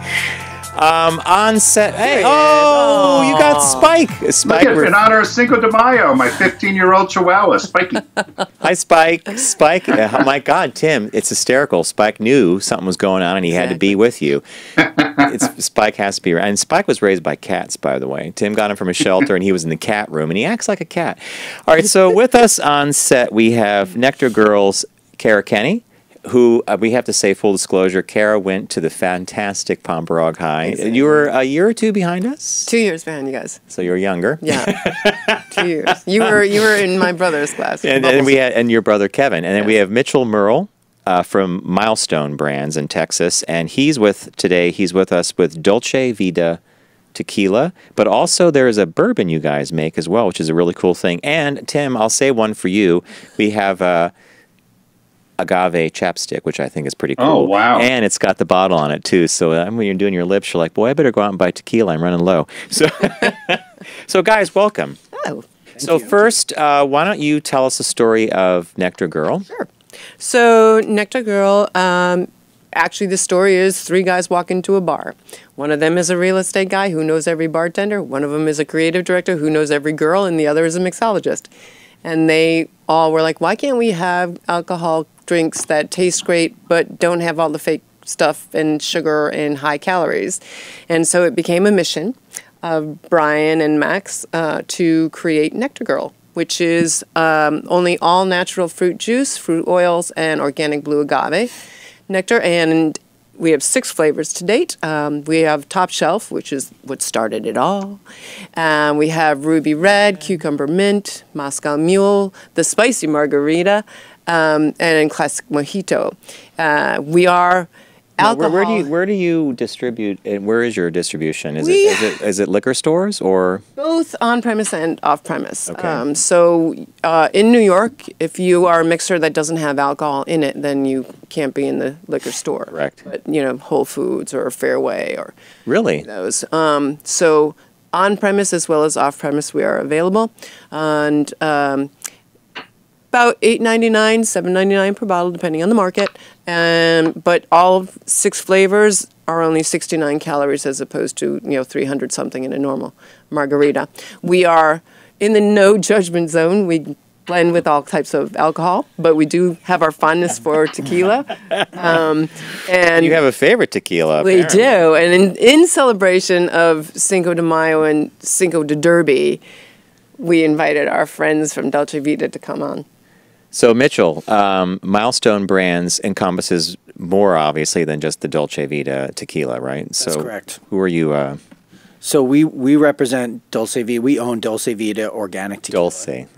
On set. Hey, you got Spike. Spike, in honor of Cinco de Mayo, my 15-year-old Chihuahua, Spiky. Hi, Spike. Spike. Oh my God, Tim, it's hysterical. Spike knew something was going on, and he had to be with you. Spike has to be, and Spike was raised by cats, by the way. Tim got him from a shelter, and he was in the cat room, and he acts like a cat. All right, so with us on set, we have Nectar Girl's Kara Kenny, who, we have to say, full disclosure, Kara went to the fantastic Pomperog High. Exactly. You were a year or two behind us? 2 years behind you guys. So you were younger. Yeah, 2 years. You were in my brother's class. And we had your brother Kevin, and then we have Mitchell Merle from Milestone Brands in Texas, and he's with us with Dulce Vida tequila, but also there's a bourbon you guys make as well, which is a really cool thing. And Tim, I'll say one for you. We have agave chapstick, which I think is pretty cool. Oh, wow. And it's got the bottle on it, too. So when you're doing your lips, you're like, boy, I better go out and buy tequila. I'm running low. So, so guys, welcome. Oh, so first, why don't you tell us the story of Nectar Girl? Sure. So Nectar Girl, actually the story is 3 guys walk into a bar. One of them is a real estate guy who knows every bartender. One of them is a creative director who knows every girl, and the other is a mixologist. And they all were like, why can't we have alcohol drinks that taste great but don't have all the fake stuff and sugar and high calories? And so it became a mission of Brian and Max to create Nectar Girl, which is only all natural fruit juice, fruit oils, and organic blue agave nectar. And we have 6 flavors to date. We have Top Shelf, which is what started it all. We have Ruby Red, Cucumber Mint, Moscow Mule, the Spicy Margarita, and Classic Mojito. We are alcohol. Where do you distribute? And where is your distribution? Is it liquor stores or both on premise and off premise? Okay. So in New York, if you are a mixer that doesn't have alcohol in it, then you can't be in the liquor store. Correct. But Whole Foods or Fairway or really those. So on premise as well as off premise, we are available, and about $8.99, $7.99 per bottle, depending on the market. But all 6 flavors are only 69 calories as opposed to 300 something in a normal margarita. We are in the no judgment zone. We blend with all types of alcohol, but we do have our fondness for tequila. And you have a favorite tequila. We apparently. do, and in celebration of Cinco de Mayo and Cinco de Derby, we invited our friends from Dulce Vida to come on. So Mitchell, Milestone Brands encompasses more obviously than just the Dulce Vida tequila, right? That's correct. Who are you? So we represent Dulce Vida. We own Dulce Vida Organic Tequila.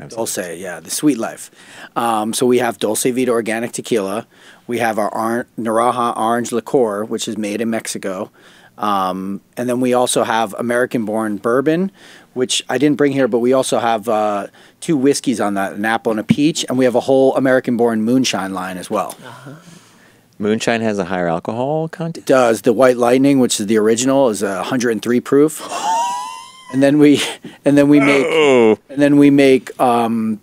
Dulce, yeah, the sweet life. So we have Dulce Vida Organic Tequila. We have our Naraha Orange Liqueur, which is made in Mexico. And then we also have American-born bourbon, which I didn't bring here, but we also have 2 whiskeys on that, an apple and a peach, and we have a whole American-born moonshine line as well. Moonshine has a higher alcohol content? It does. The White Lightning, which is the original, is 103 proof. and then we make an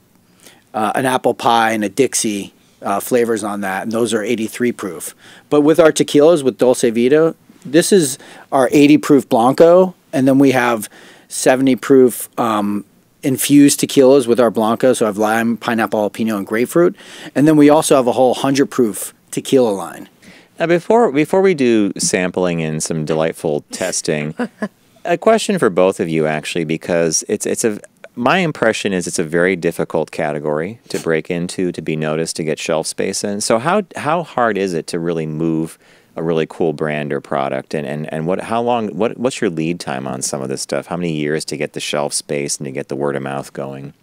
apple pie and a Dixie flavors on that, and those are 83 proof. But with our tequilas, with Dulce Vida, this is our 80 proof Blanco, and then we have 70 proof infused tequilas with our Blanco. So I have lime, pineapple, jalapeno, and grapefruit. And then we also have a whole 100 proof tequila line. Now before we do sampling and some delightful testing, a question for both of you actually, because my impression is it's a very difficult category to break into, to be noticed, to get shelf space in. So how hard is it to really move a really cool brand or product, and what's your lead time on some of this stuff? How many years to get the shelf space and to get the word of mouth going?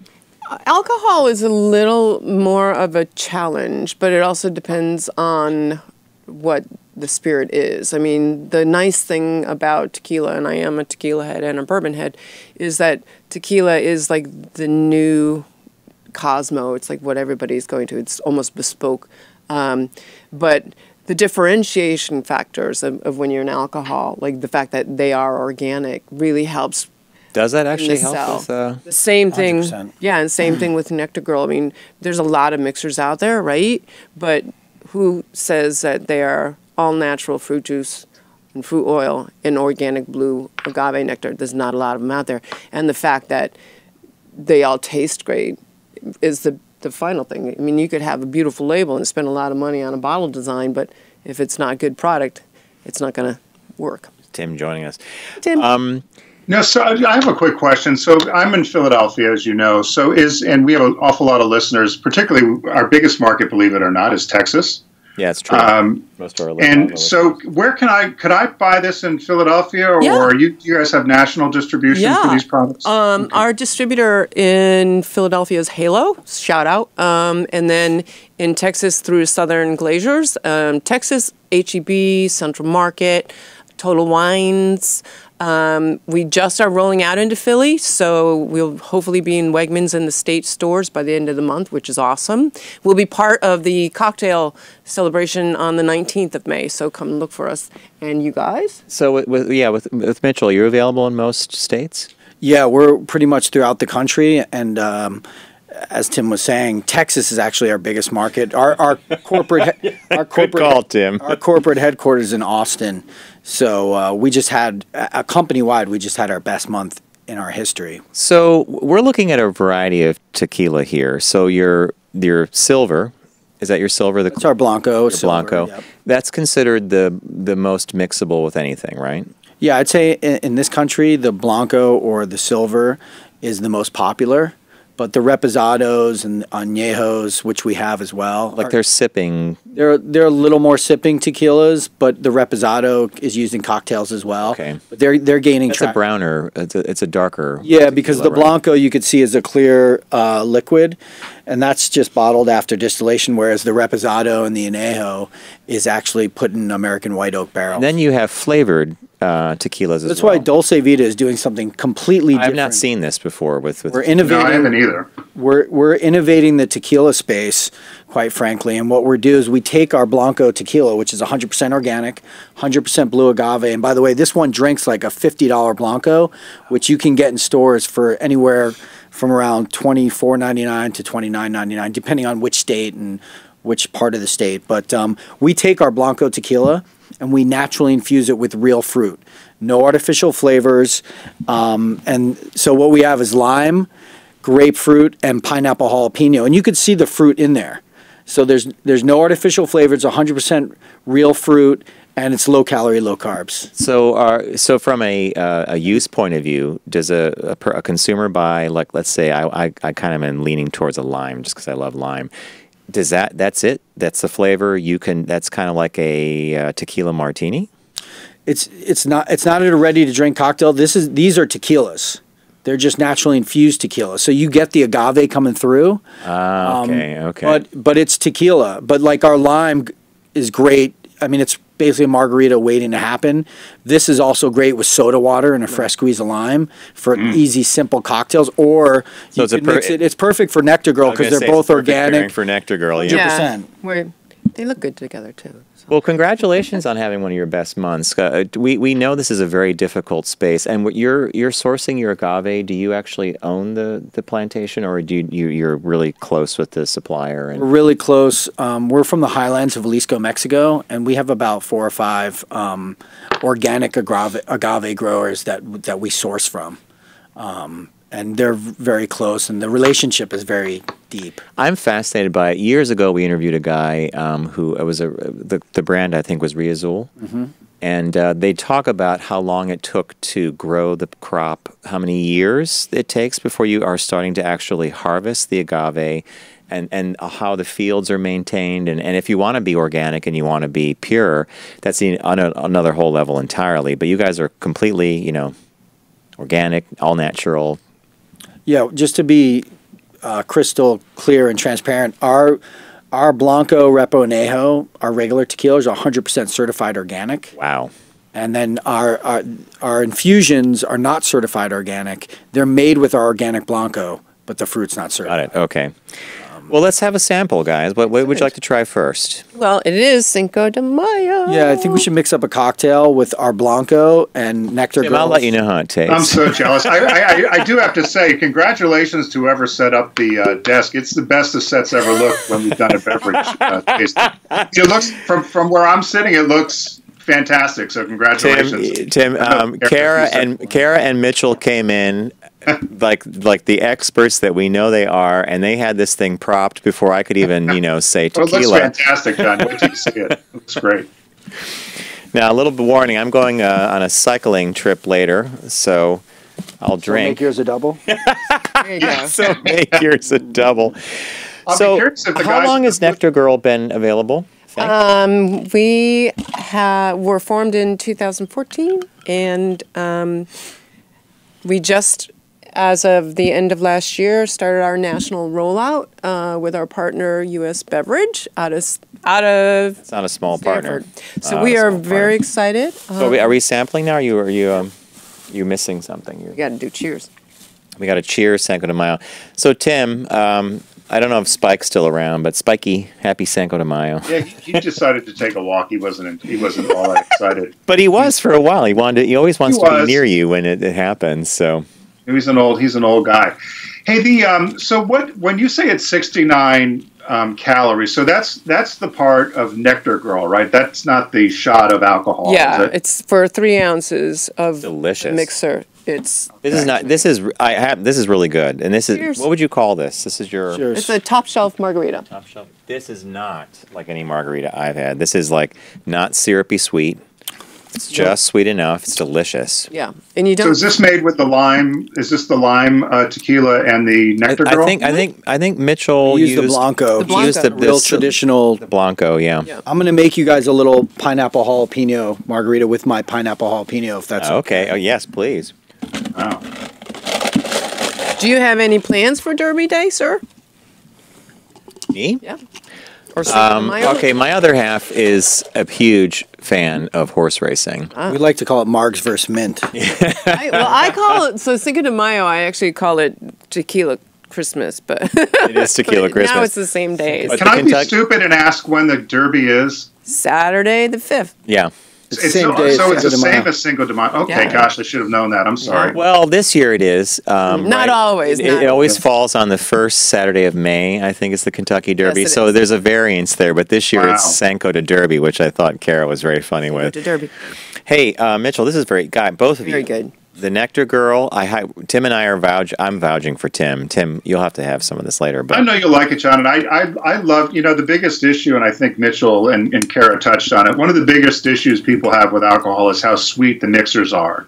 Alcohol is a little more of a challenge, but it also depends on what the spirit is. I mean, the nice thing about tequila, and I am a tequila head and a bourbon head, is that tequila is like the new Cosmo. It's like what everybody's going to. It's almost bespoke. But the differentiation factors of when you're an alcohol, like the fact that they are organic, really helps. Does that actually help with the same thing? 100%. Yeah, and same thing with Nectar Girl. I mean, there's a lot of mixers out there, right? But who says that they are all natural fruit juice and fruit oil and organic blue agave nectar? There's not a lot of them out there. And the fact that they all taste great is the final thing. I mean, you could have a beautiful label and spend a lot of money on a bottle design, but if it's not good product, it's not going to work. Tim joining us. Tim. No, so I have a quick question. So I'm in Philadelphia, as you know. And we have an awful lot of listeners. Particularly, our biggest market, believe it or not, is Texas. Yeah, it's true. Most of our and so, where could I buy this in Philadelphia, or do you guys have national distribution for these products? Our distributor in Philadelphia is Halo. Shout out. And then in Texas through Southern Glaciers, Texas, HEB, Central Market, Total Wines. We just are rolling out into Philly, so we'll hopefully be in Wegmans and the state stores by the end of the month, which is awesome. We'll be part of the cocktail celebration on the 19th of May, so come look for us. And you guys? So with Mitchell, you're available in most states? Yeah, we're pretty much throughout the country, and as Tim was saying, Texas is actually our biggest market. Our corporate Good call, Tim. Our corporate headquarters is in Austin. So we just had company-wide. We just had our best month in our history. So we're looking at a variety of tequila here. So your silver, is that your silver? That's our Blanco. Your Blanco. Yep. That's considered the most mixable with anything, right? Yeah, I'd say in this country, the Blanco or the silver is the most popular. But the reposados and añejos, which we have as well, they're sipping. They're a little more sipping tequilas, but the reposado is used in cocktails as well. Okay, but they're gaining. It's a browner. It's a darker. Yeah, because the Blanco you could see is a clear liquid, and that's just bottled after distillation. Whereas the reposado and the añejo is actually put in American white oak barrels. And then you have flavored tequilas as well. That's why Dulce Vida is doing something completely different. I've not seen this before. We're innovating. No, I haven't either. We're innovating the tequila space, quite frankly. And what we do is we take our Blanco tequila, which is 100% organic, 100% blue agave. And by the way, this one drinks like a $50 Blanco, which you can get in stores for anywhere from around $24.99 to $29.99, depending on which state and which part of the state. But we take our Blanco tequila and we naturally infuse it with real fruit. No artificial flavors. And so what we have is lime, grapefruit, and pineapple jalapeno. And you could see the fruit in there. So there's no artificial flavor. It's 100% real fruit, and it's low calorie, low carbs. So from a use point of view, does a consumer buy, like, let's say I kind of am leaning towards a lime just because I love lime. That's it? That's the flavor? That's kind of like a tequila martini? It's not a ready to drink cocktail. These are tequilas. They're just naturally infused tequila. So you get the agave coming through. Okay. But it's tequila. But like our lime is great. I mean, it's basically a margarita waiting to happen. This is also great with soda water and a fresh squeeze of lime for easy, simple cocktails. Or you can mix it. It's perfect for Nectar Girl because they're both organic. For Nectar Girl, 100%. They look good together too. Well, congratulations on having one of your best months. We know this is a very difficult space, and you're sourcing your agave. Do you actually own the plantation, or you're really close with the supplier? We're really close. We're from the highlands of Jalisco, Mexico, and we have about 4 or 5 organic agave growers that we source from. And they're very close, and the relationship is very deep. I'm fascinated by it. Years ago, we interviewed a guy who the brand I think was Riazul, and they talk about how long it took to grow the crop, how many years it takes before you are starting to actually harvest the agave, and how the fields are maintained, and if you want to be organic and you want to be pure, that's on another whole level entirely. But you guys are completely, organic, all natural. Yeah, just to be crystal clear and transparent, our Blanco, Repo, and Añejo, our regular tequilas are 100% certified organic. Wow. And then our infusions are not certified organic. They're made with our organic Blanco, but the fruit's not certified. Got it. Okay. Well, let's have a sample, guys. What would you like to try first? Well, it is Cinco de Mayo. Yeah, I think we should mix up a cocktail with our Blanco and Nectar Girl. I'll let you know how it tastes. I'm so jealous. I do have to say, congratulations to whoever set up the desk. It's the best the set's ever looked when we've done a beverage tasting. It looks, from where I'm sitting, it looks fantastic. So congratulations, Tim. Kara and Mitchell came in like the experts that we know they are, and they had this thing propped before I could even say tequila. Well, it looks fantastic, John. Wait till you see it. It looks great. Now, a little warning: I'm going on a cycling trip later, so I'll drink. So make yours a double. There you go. So make yours a double. I'll be curious if the how guys long has Nectar Girl been available? We were formed in 2014, and we just as of the end of last year, started our national rollout with our partner, U.S. Beverage, out of. It's not a small Stanford. partner. So we are very excited. So are we sampling now? Are you missing something? You got to do cheers. We got a cheers, Cinco de Mayo. So Tim, I don't know if Spike's still around, but Spikey, happy Cinco de Mayo. Yeah, he decided to take a walk. He wasn't all that excited. But he was for a while. He always wants to be near you when it happens. So he's an old guy. Hey, so when you say it's 69 calories, so that's the part of Nectar Girl, right? That's not the shot of alcohol. Yeah, it's for 3 ounces of delicious mixer. This is really good. And this is Cheers. What would you call this? This is your It's a top shelf margarita. Top shelf. This is not like any margarita I've had. This is like not syrupy sweet. It's just sweet enough. It's delicious. Yeah, and you don't. So is this made with the lime? Is this the lime tequila and the Nectar Girl? I think Mitchell used the Blanco. He used the real traditional Blanco. Yeah. I'm going to make you guys a little pineapple jalapeno margarita with my pineapple jalapeno, if that's okay. Oh yes, please. Wow. Do you have any plans for Derby Day, sir? Me? Yeah. Or Cinco de Mayo? Okay, my other half is a huge fan of horse racing. We like to call it Margs versus Mint. I call it, so Cinco de Mayo, I actually call it tequila Christmas, but it is tequila Christmas. Now it's the same day. Can I be stupid and ask when the Derby is? Saturday the 5th. Yeah. It's the same as Cinco de Mayo. Okay, Yeah. Gosh, I should have known that. I'm sorry. Well, this year it is. Not always. It always falls on the first Saturday of May, I think, is the Kentucky Derby. Yes, it so is. there's a variance there. But this year Wow. it's Cinco de Derby, which I thought Kara was very funny with. To Derby. Hey, Mitchell, this is both of you. Very good. The Nectar Girl, Tim and I are I'm vouching for Tim. Tim, you'll have to have some of this later. But I know you'll like it, John. And I love, the biggest issue, and I think Mitchell and Kara touched on it. One of the biggest issues people have with alcohol is how sweet the mixers are.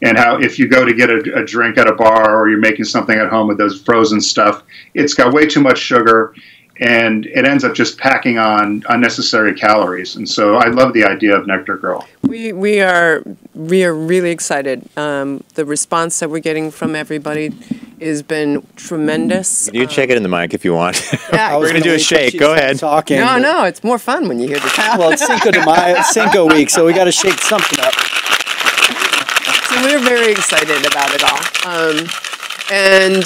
And how if you go to get a drink at a bar or you're making something at home with those frozen stuff, it's got way too much sugar. And it ends up just packing on unnecessary calories. And so I love the idea of Nectar Girl. We are really excited. The response that we're getting from everybody has been tremendous. you check it in the mic if you want. Yeah. We're going to do a shake. Go ahead. Talking. No, it's more fun when you hear the tap. Well, it's Cinco de Mayo, Cinco week, so we got to shake something up. So we're very excited about it all. And,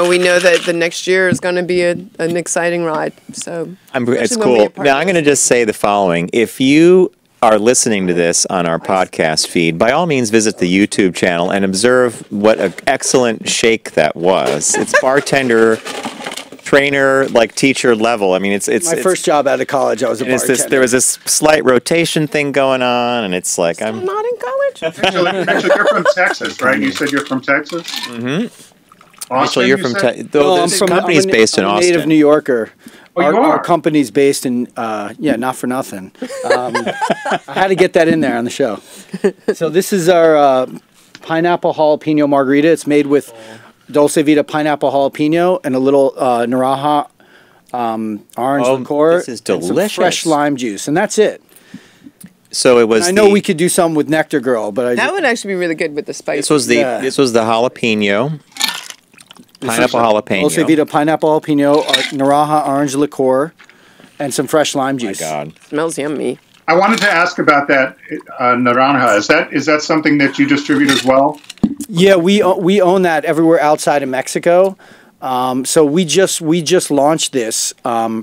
we know that the next year is going to be an exciting ride. So it's cool. Now, I'm going to just say the following. If you are listening to this on our podcast feed, by all means visit the YouTube channel and observe what an excellent shake that was. It's bartender, trainer, teacher level. I mean, it's my first job out of college. I was a bartender. There was this slight rotation thing going on, and it's like I'm not in college. Actually, you're from Texas, right? You said you're from Texas? Mm-hmm. Austin, Mitchell, you're from Texas? the company's based in I'm a Austin. native New Yorker. Oh, you Our are? company's based in, not for nothing. I had to get that in there on the show. So this is our pineapple jalapeno margarita. It's made with Dulce Vida pineapple jalapeno and a little Naranja orange liqueur. This is and some delicious. fresh lime juice, and that's it. So it was. And I know we could do something with Nectar Girl, but That would actually be really good with the spice. This was the jalapeno. Pineapple jalapeno. Dulce Vida pineapple jalapeno, Naranja orange liqueur, and some fresh lime juice. My God, smells yummy. I wanted to ask about that Naranja. Is that something that you distribute as well? Yeah, we own that everywhere outside of Mexico. So we just launched this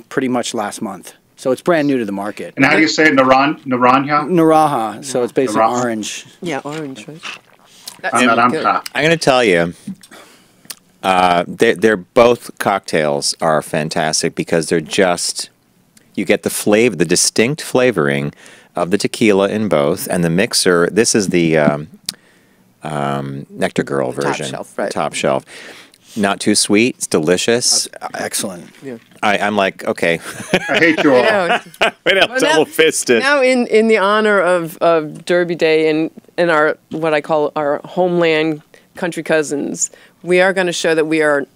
pretty much last month. So it's brand new to the market. And how do you say it? Naranja? Naranja. So it's basically orange. Yeah, orange. Right? Naranja. I'm going to tell you. They're both cocktails are fantastic because they're just you get the distinct flavoring of the tequila in both, and the mixer. This is the Nectar Girl version, top shelf, right? Top shelf. Not too sweet. It's delicious. Excellent. Yeah. I'm like, okay. I hate you all. Wait, I'm double fisted. Now, in the honor of Derby Day and our what I call our homeland country cousins, we are going to show that we are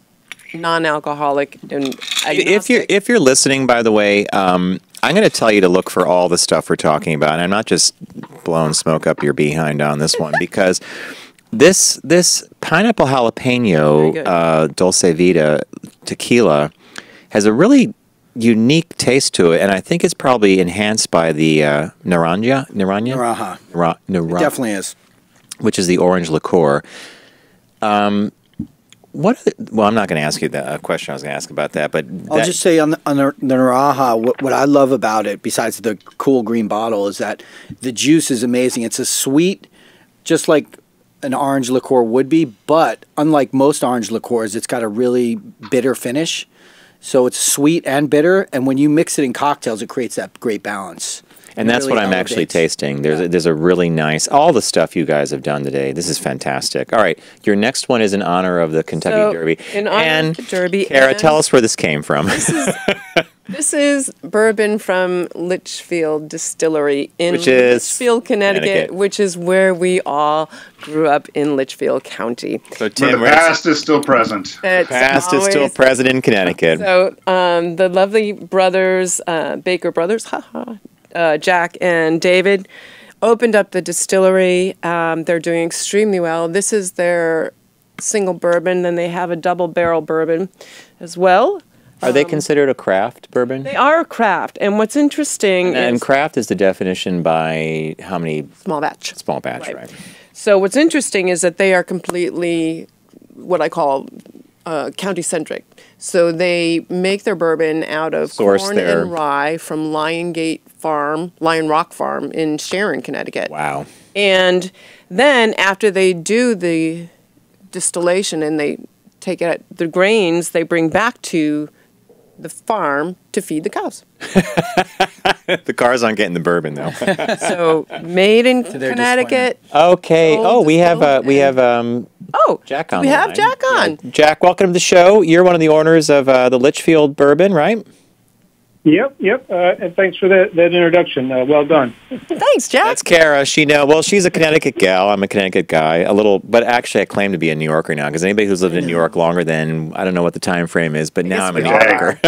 non-alcoholic and agnostic. If you're listening, by the way, I'm going to tell you to look for all the stuff we're talking about. And I'm not just blowing smoke up your behind on this one because This pineapple jalapeno Dulce Vida tequila has a really unique taste to it, and I think it's probably enhanced by the Naraha. It definitely is. Which is the orange liqueur. Well, I'm not going to ask you a question I was going to ask about that, but I'll just say on the Naraha, what I love about it, besides the cool green bottle, is that the juice is amazing. It's a sweet, just like an orange liqueur would be, but unlike most orange liqueurs, it's got a really bitter finish. So it's sweet and bitter, and when you mix it in cocktails, it creates that great balance. And that's really what I'm actually tasting. There's a really nice, all the stuff you guys have done today. This is fantastic. All right, your next one is in honor of the Kentucky Derby. In honor of the Derby. Kara, tell us where this came from. This is bourbon from Litchfield Distillery in Which is Litchfield, Connecticut, which is where we all grew up in Litchfield County. So Tim, where the past is still present. Past is still present in Connecticut. So the lovely brothers, Baker brothers, Jack and David, opened up the distillery. They're doing extremely well. This is their single bourbon. Then they have a double barrel bourbon as well. Are they considered a craft bourbon? They are a craft. And what's interesting and craft is the definition by how many? Small batch. Small batch, right. So what's interesting is that they are completely what I call county-centric. So they make their bourbon out of corn and rye from Lion Rock Farm in Sharon, Connecticut. Wow. And then after they do the distillation and they take it, the grains they bring back to the farm to feed the cows. The cars aren't getting the bourbon though. So made in Connecticut. Okay. Oh, we have Jack on. We have Jack on. Yeah. Jack, welcome to the show. You're one of the owners of the Litchfield Bourbon, right? Yep. And thanks for that introduction. Well done. Thanks, Jack. That's Kara. She's a Connecticut gal. I'm a Connecticut guy. But actually I claim to be a New Yorker now, because anybody who's lived in New York longer than, I don't know what the time frame is, but now I'm a New Yorker.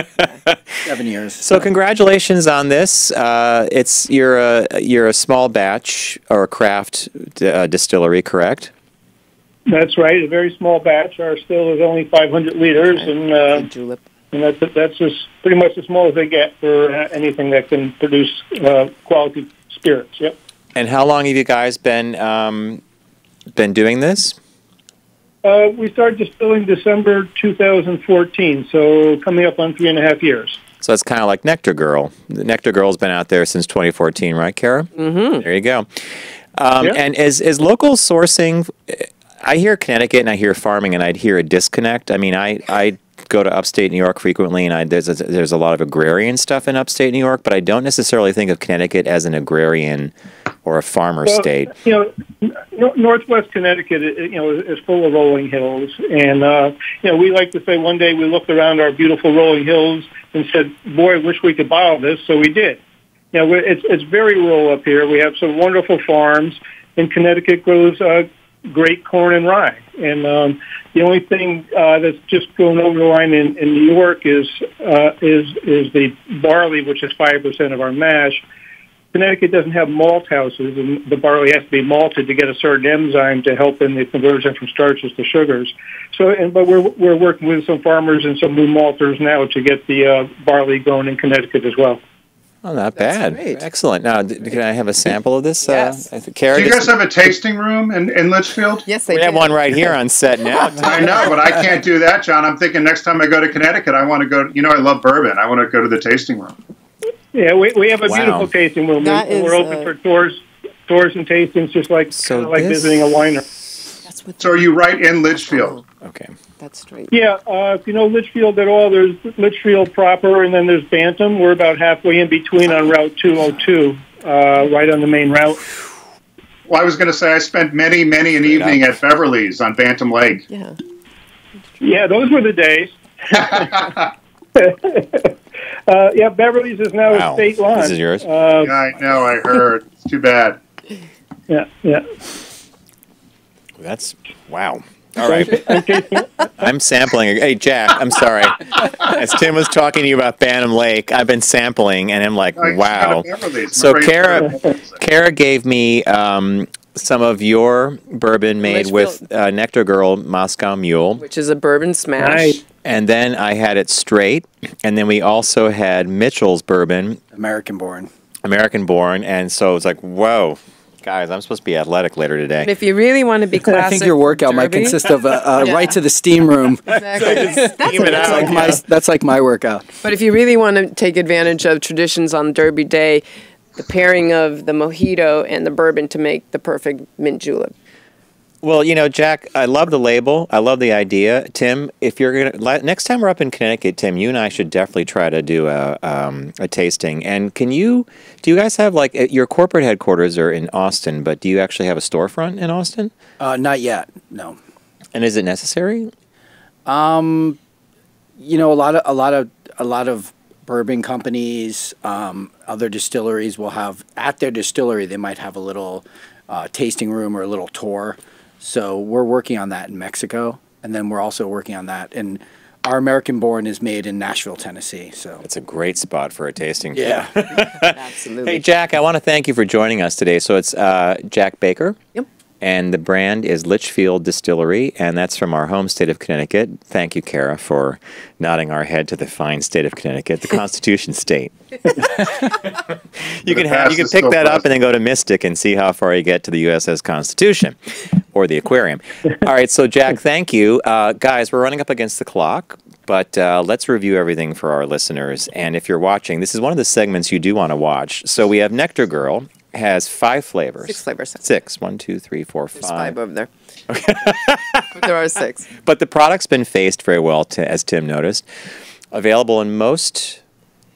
7 years. So congratulations on this. You're a small batch or a craft distillery, correct? That's right. A very small batch. Our still is only 500 liters, and julep. And that's just pretty much as small as they get for anything that can produce quality spirits. Yep. And how long have you guys been doing this? We started distilling December 2014, so coming up on 3.5 years. So it's kind of like Nectar Girl. The Nectar Girl's been out there since 2014, right, Kara? Mm-hmm. There you go. And is local sourcing? I hear Connecticut and I hear farming, and I'd hear a disconnect. I mean, I go to upstate New York frequently, and there's a lot of agrarian stuff in upstate New York, but I don't necessarily think of Connecticut as an agrarian or a farmer state. Northwest Connecticut, is full of rolling hills, and we like to say one day we looked around our beautiful rolling hills and said, "Boy, I wish we could buy all this." So we did. It's very rural up here. We have some wonderful farms, and Connecticut grows great corn and rye. And the only thing that's just going over the line in New York is the barley, which is 5% of our mash. Connecticut doesn't have malt houses, and the barley has to be malted to get a certain enzyme to help in the conversion from starches to sugars. But we're working with some farmers and some new malters now to get the barley grown in Connecticut as well. Oh, not bad. Great. Excellent. Now, can I have a sample of this? Yes. Kara, do you guys have a tasting room in Litchfield? Yes, they do. We have one right here on set now. I know, but I can't do that, John. I'm thinking next time I go to Connecticut, I want to go. I love bourbon. I want to go to the tasting room. Yeah, we have a beautiful tasting room. We're open for tours and tastings, just like visiting a winery. So are you right in Litchfield? Okay. That's straight. Yeah, if you know Litchfield at all, there's Litchfield proper, and then there's Bantam. We're about halfway in between on Route 202, right on the main route. Well, I was going to say I spent many an evening at Beverly's on Bantam Lake. Yeah. Yeah, those were the days. Beverly's is now a state lawn. This is yours? I know, I heard. It's too bad. Yeah. That's, wow. All right. I'm sampling. Hey, Jack, I'm sorry. As Tim was talking to you about Bantam Lake, I've been sampling, and I'm like, wow. So Kara gave me some of your bourbon made with Nectar Girl Moscow Mule, which is a bourbon smash. Right. And then I had it straight. And then we also had Mitchell's bourbon. American born. And so it's like, whoa. Guys, I'm supposed to be athletic later today. And if you really want to be classic, I think your workout might consist of right to the steam room. Exactly. That's like my workout. But if you really want to take advantage of traditions on Derby Day, the pairing of the mojito and the bourbon to make the perfect mint julep. Well, you know, Jack, I love the label. I love the idea. Tim, if you're gonna next time we're up in Connecticut, Tim, you and I should definitely try to do a tasting. And do you guys have like your corporate headquarters are in Austin, but do you actually have a storefront in Austin? Not yet, no. And is it necessary? You know, a lot of bourbon companies, other distilleries will have at their distillery. They might have a little tasting room or a little tour. So we're working on that in Mexico, and then we're also working on that. And our American Born is made in Nashville, Tennessee. So it's a great spot for a tasting. Yeah, absolutely. Hey, Jack, I want to thank you for joining us today. So it's Jack Baker. Yep. And the brand is Litchfield Distillery, and that's from our home state of Connecticut. Thank you, Kara, for nodding our head to the fine state of Connecticut, the Constitution State. You can pick that up and then go to Mystic and see how far you get to the USS Constitution or the aquarium. All right, so Jack, thank you. Guys, we're running up against the clock, but let's review everything for our listeners. And if you're watching, this is one of the segments you do want to watch. So we have Nectar Girl. Has 5 flavors. 6 flavors. 6. 1, 2, 3, 4, 5. There's 5 over there. Okay. But there are 6. But the product's been faced very well, as Tim noticed. Available in most,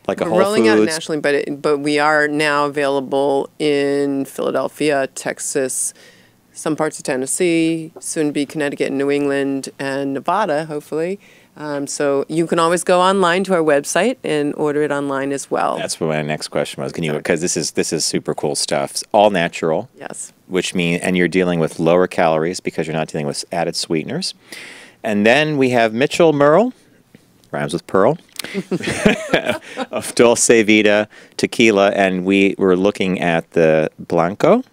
like a Whole Foods. Rolling out nationally, but we are now available in Philadelphia, Texas, some parts of Tennessee, soon to be Connecticut and New England and Nevada, hopefully. So you can always go online to our website and order it online as well. That's what my next question was. Can you? Because this is super cool stuff. It's all natural. Yes. Which means, and you're dealing with lower calories because you're not dealing with added sweeteners. And then we have Mitchell Merle, rhymes with pearl, of Dulce Vida Tequila, and we were looking at the Blanco.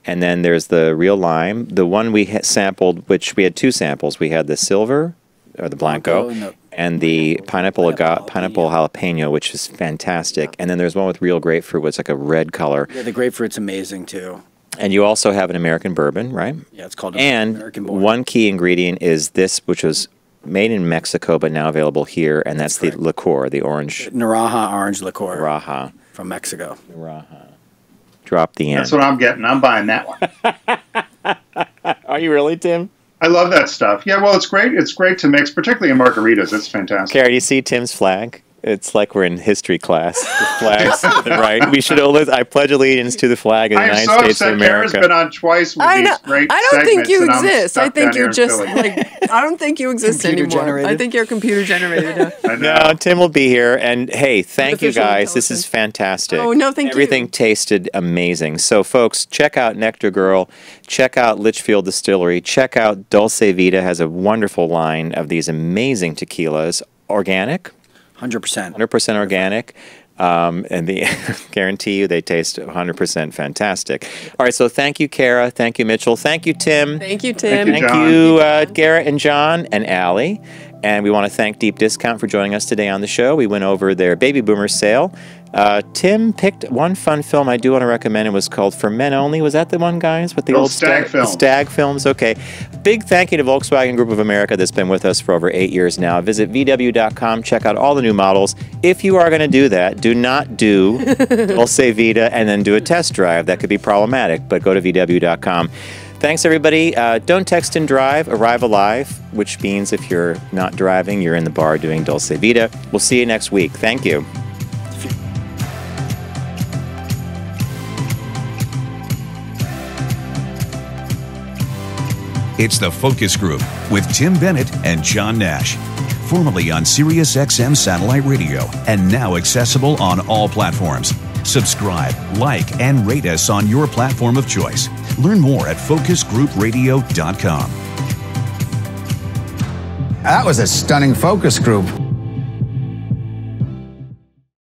And then there's the real lime. The one we sampled, which we had 2 samples. We had the silver. Or the Blanco, and the pineapple jalapeno, which is fantastic. And then there's one with real grapefruit, which is like a red color. Yeah, the grapefruit's amazing, too. And you also have an American bourbon, right? Yeah, it's called American Bourbon. One key ingredient is this, which was made in Mexico, but now available here, and that's the liqueur, the orange. Naraja orange liqueur. Naraja. From Mexico. Naraja. Drop the end. That's what I'm getting. I'm buying that one. Are you really, Tim? I love that stuff. Yeah, well, it's great. It's great to mix, particularly in margaritas. It's fantastic. Kara, do you see Tim's flag? It's like we're in history class. The flags, right? We should always. I pledge allegiance to the flag of the United States of America. Kara's been on twice with these great I don't think you exist. I think you're just like. I don't think you exist anymore. Generated. I think you're computer generated. No, Tim will be here. And hey, thank you guys. This is fantastic. Oh no, thank you. Everything tasted amazing. So, folks, check out Nectar Girl. Check out Litchfield Distillery. Check out Dulce Vida. Has a wonderful line of these amazing tequilas. Organic. 100%. 100% organic. And the guarantee you they taste 100% fantastic. All right, so thank you, Kara. Thank you, Mitchell. Thank you, Tim. Thank you, Tim. Thank you, Garrett and John and Allie. And we want to thank Deep Discount for joining us today on the show. We went over their Baby Boomer sale. Tim picked one fun film I do want to recommend. It was called For Men Only. Was that the one, guys? With the old Stag films. The Stag films. Okay. Big thank you to Volkswagen Group of America that's been with us for over 8 years now. Visit VW.com. Check out all the new models. If you are going to do that, do not do Dulce Vida and then do a test drive. That could be problematic, but go to VW.com. Thanks, everybody. Don't text and drive. Arrive alive, which means if you're not driving, you're in the bar doing Dulce Vida. We'll see you next week. Thank you. It's the Focus Group with Tim Bennett and John Nash. Formerly on Sirius XM Satellite Radio and now accessible on all platforms. Subscribe, like, and rate us on your platform of choice. Learn more at focusgroupradio.com. That was a stunning focus group.